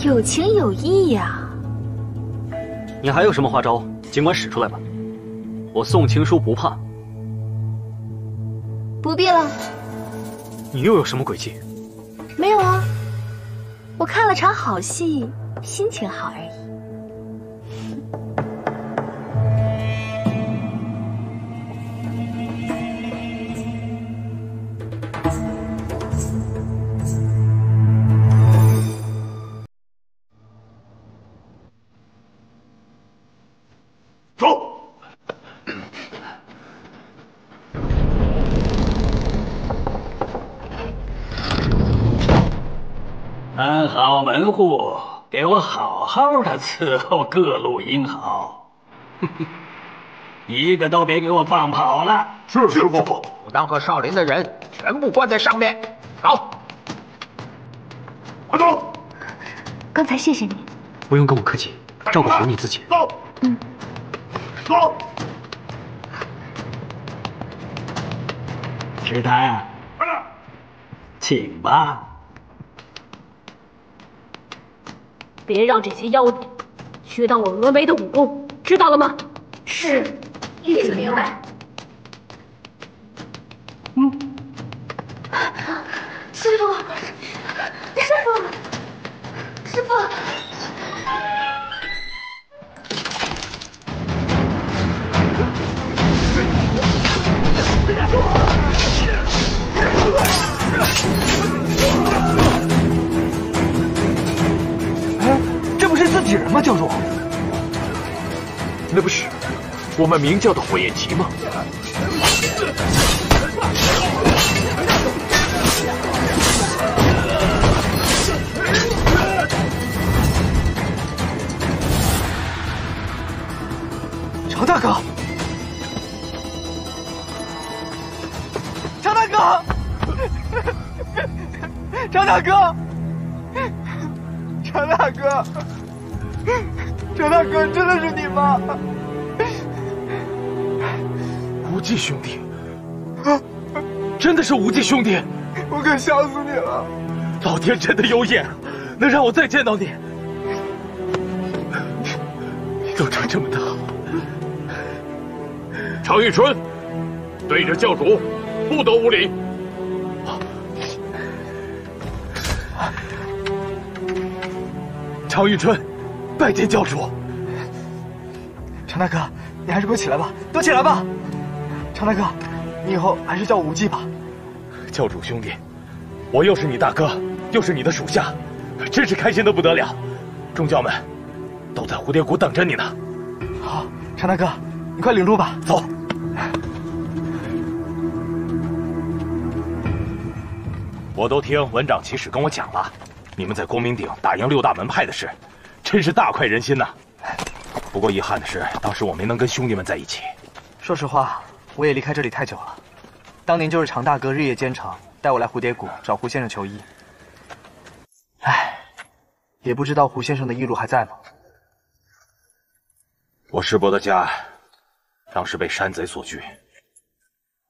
[SPEAKER 19] 有情有义呀。
[SPEAKER 15] 你还有什么花招，尽管使出来吧。我送情书不怕。
[SPEAKER 19] 不必了。
[SPEAKER 15] 你又有什么诡计？
[SPEAKER 19] 没有啊，我看了场好戏，心情好而已。
[SPEAKER 21] 走。
[SPEAKER 12] 安好门户，给我好好的伺候各路英豪，一个都别给我放跑了。
[SPEAKER 21] 是师傅。
[SPEAKER 7] 武当和少林的人全部关在上面。走，
[SPEAKER 21] 快走。
[SPEAKER 19] 刚才谢谢你。
[SPEAKER 15] 不用跟我客气，照顾好你自己。
[SPEAKER 21] 走。走。
[SPEAKER 12] 石檀，请吧。
[SPEAKER 20] 别让这些妖孽学到我峨眉的武功，知道了吗？
[SPEAKER 19] 是，一直明白。师傅，师傅，师傅。
[SPEAKER 11] 这不是自己人吗，教主？
[SPEAKER 21] 那不是我们明教的火焰旗吗？
[SPEAKER 11] 常大哥，常大哥，常大哥，常大哥，常大哥，真的是你吗？
[SPEAKER 21] 无忌兄弟，真的是无忌兄弟！
[SPEAKER 11] 我可想死你了！
[SPEAKER 21] 老天真的有眼，能让我再见到你。你都长这么大，
[SPEAKER 6] 常遇春，对着教主不得无礼。
[SPEAKER 21] 常遇春，拜见教主。
[SPEAKER 11] 常大哥，你还是给我起来吧，都起来吧。常大哥，你以后还是叫我无忌吧。
[SPEAKER 21] 教主兄弟，我又是你大哥，又是你的属下，真是开心的不得了。众将们都在蝴蝶谷等着你呢。
[SPEAKER 11] 好，常大哥，你快领路吧。
[SPEAKER 21] 走。我都听文长骑使跟我讲了，你们在光明顶打赢6大门派的事，真是大快人心呐。不过遗憾的是，当时我没能跟兄弟们在一起。
[SPEAKER 15] 说实话，我也离开这里太久了。当年就是常大哥日夜兼程，带我来蝴蝶谷找胡先生求医。唉，也不知道胡先生的医路还在吗？
[SPEAKER 21] 我师伯的家，当时被山贼所拒，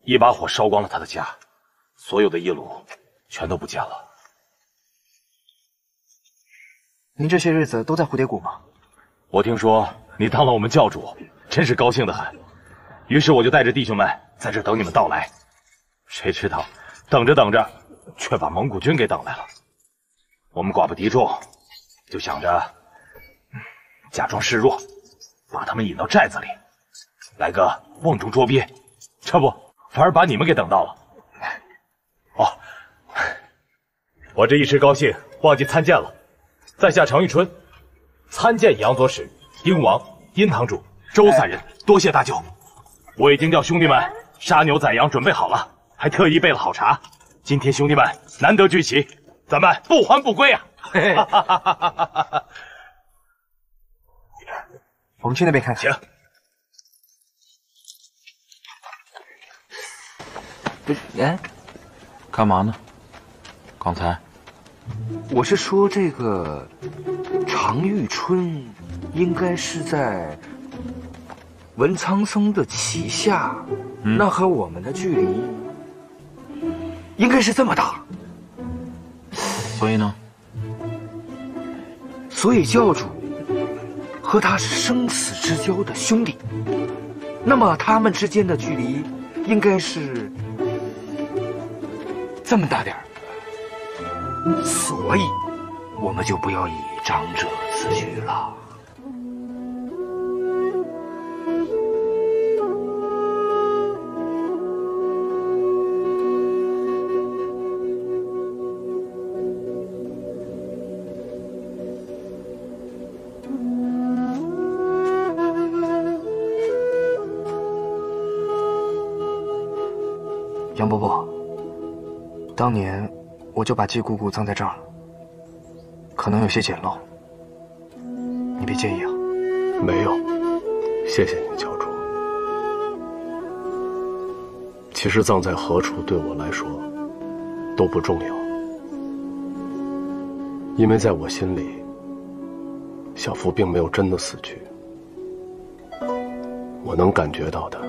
[SPEAKER 21] 一把火烧光了他的家，所有的医路全都不见了。
[SPEAKER 15] 您这些日子都在蝴蝶谷吗？
[SPEAKER 21] 我听说你当了我们教主，真是高兴得很。于是我就带着弟兄们在这等你们到来。谁知道等着等着，却把蒙古军给等来了。我们寡不敌众，就想着假装示弱，把他们引到寨子里，来个瓮中捉鳖。这不，反而把你们给等到了。哦，我这一时高兴，忘记参见了。在下常遇春，参见杨左使、殷王、殷堂主、周三人，多谢大舅。我已经叫兄弟们杀牛宰羊准备好了，还特意备了好茶。今天兄弟们难得聚齐，咱们不还不归啊！
[SPEAKER 15] 我们去那边看看。
[SPEAKER 21] 行。
[SPEAKER 14] 哎，干嘛呢？刚才我是说这个常遇春应该是在文苍僧的旗下，那和我们的距离应该是这么大。所以呢？所以教主和他是生死之交的兄弟，那么他们之间的距离应该是这么大点儿。所以我们就不要以长者自居了。
[SPEAKER 15] 杨伯伯，当年我就把季姑姑葬在这儿，可能有些简陋，你别介意啊。
[SPEAKER 10] 没有，谢谢你，教主。其实葬在何处对我来说都不重要，因为在我心里，小福并没有真的死去。我能感觉到的，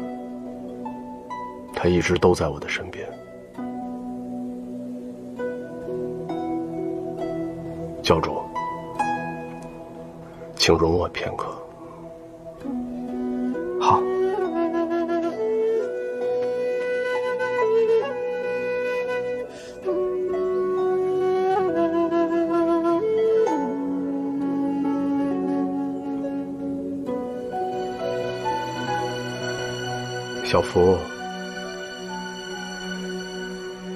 [SPEAKER 10] 他一直都在我的身边。教主，请容我片刻。
[SPEAKER 15] 好。
[SPEAKER 10] 小福，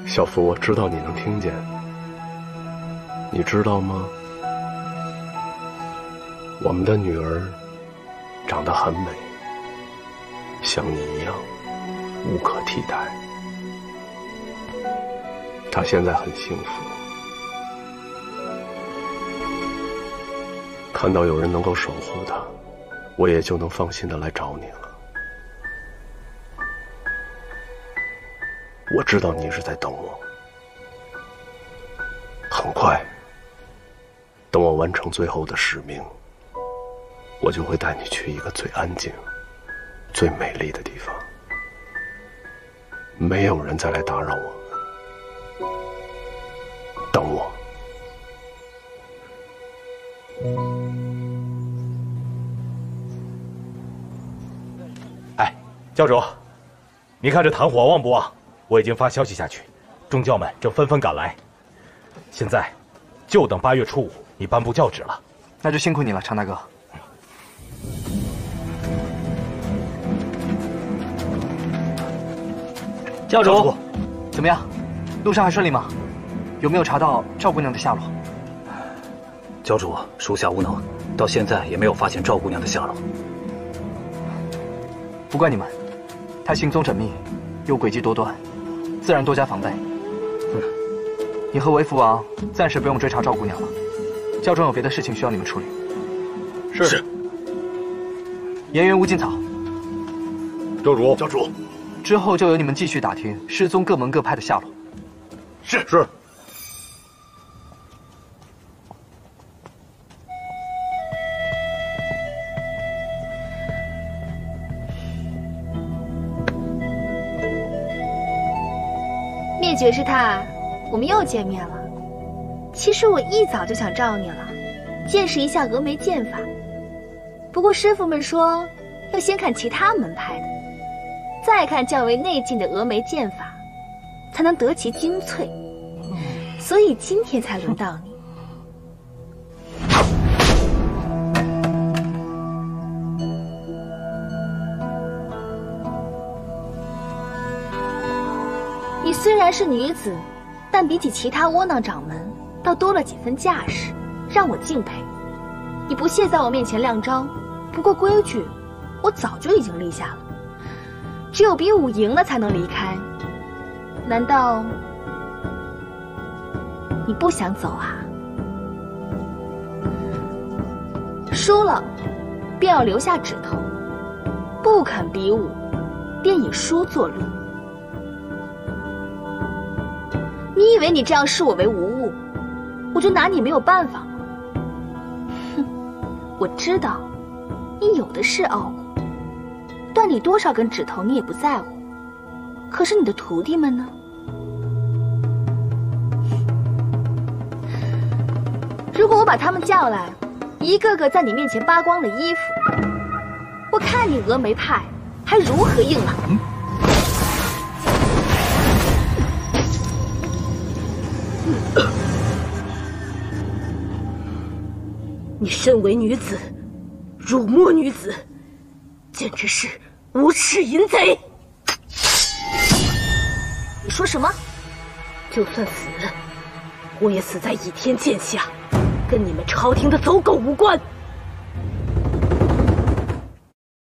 [SPEAKER 10] 小福，我知道你能听见。你知道吗？我们的女儿长得很美，像你一样无可替代。她现在很幸福，看到有人能够守护她，我也就能放心的来找你了。我知道你一直在等我，很快。等我完成最后的使命，我就会带你去一个最安静、最美丽的地方，没有人再来打扰我。等我。
[SPEAKER 21] 哎，教主，你看这坛火旺不旺？我已经发消息下去，众教们正纷纷赶来。现在就等8月初5。你颁布教旨了，
[SPEAKER 15] 那就辛苦你了，常大哥。
[SPEAKER 9] 教主，
[SPEAKER 15] 怎么样？路上还顺利吗？有没有查到赵姑娘的下落？
[SPEAKER 1] 教主，属下无能，到现在也没有发现赵姑娘的下落。
[SPEAKER 15] 不怪你们，她行踪缜密，又诡计多端，自然多加防备。你和为父王暂时不用追查赵姑娘了。教中有别的事情需要你们处理。
[SPEAKER 21] 是。
[SPEAKER 15] 盐源无尽草。
[SPEAKER 21] 教主。
[SPEAKER 10] 教主。
[SPEAKER 15] 之后就由你们继续打听失踪各门各派的下落。
[SPEAKER 21] 是。
[SPEAKER 8] 灭绝师太，我们又见面了。其实我一早就想召你了，见识一下峨眉剑法。不过师傅们说，要先看其他门派的，再看较为内劲的峨眉剑法，才能得其精粹。所以今天才轮到你。你虽然是女子，但比起其他窝囊掌门，倒多了几分架势。让我敬佩。你不屑在我面前亮章，不过规矩，我早就已经立下了。只有比武赢了才能离开。难道你不想走啊？输了，便要留下指头；不肯比武，便以书作录。你以为你这样视我为无物，我就拿你没有办法吗？哼，我知道，你有的是傲骨，断你多少根指头你也不在乎。可是你的徒弟们呢？如果我把他们叫来，一个个在你面前扒光了衣服，我看你峨眉派还如何硬朗？
[SPEAKER 20] 你身为女子，辱没女子，简直是无耻淫贼！
[SPEAKER 8] 你说什么？
[SPEAKER 20] 就算死，我也死在倚天剑下，跟你们朝廷的走狗无关。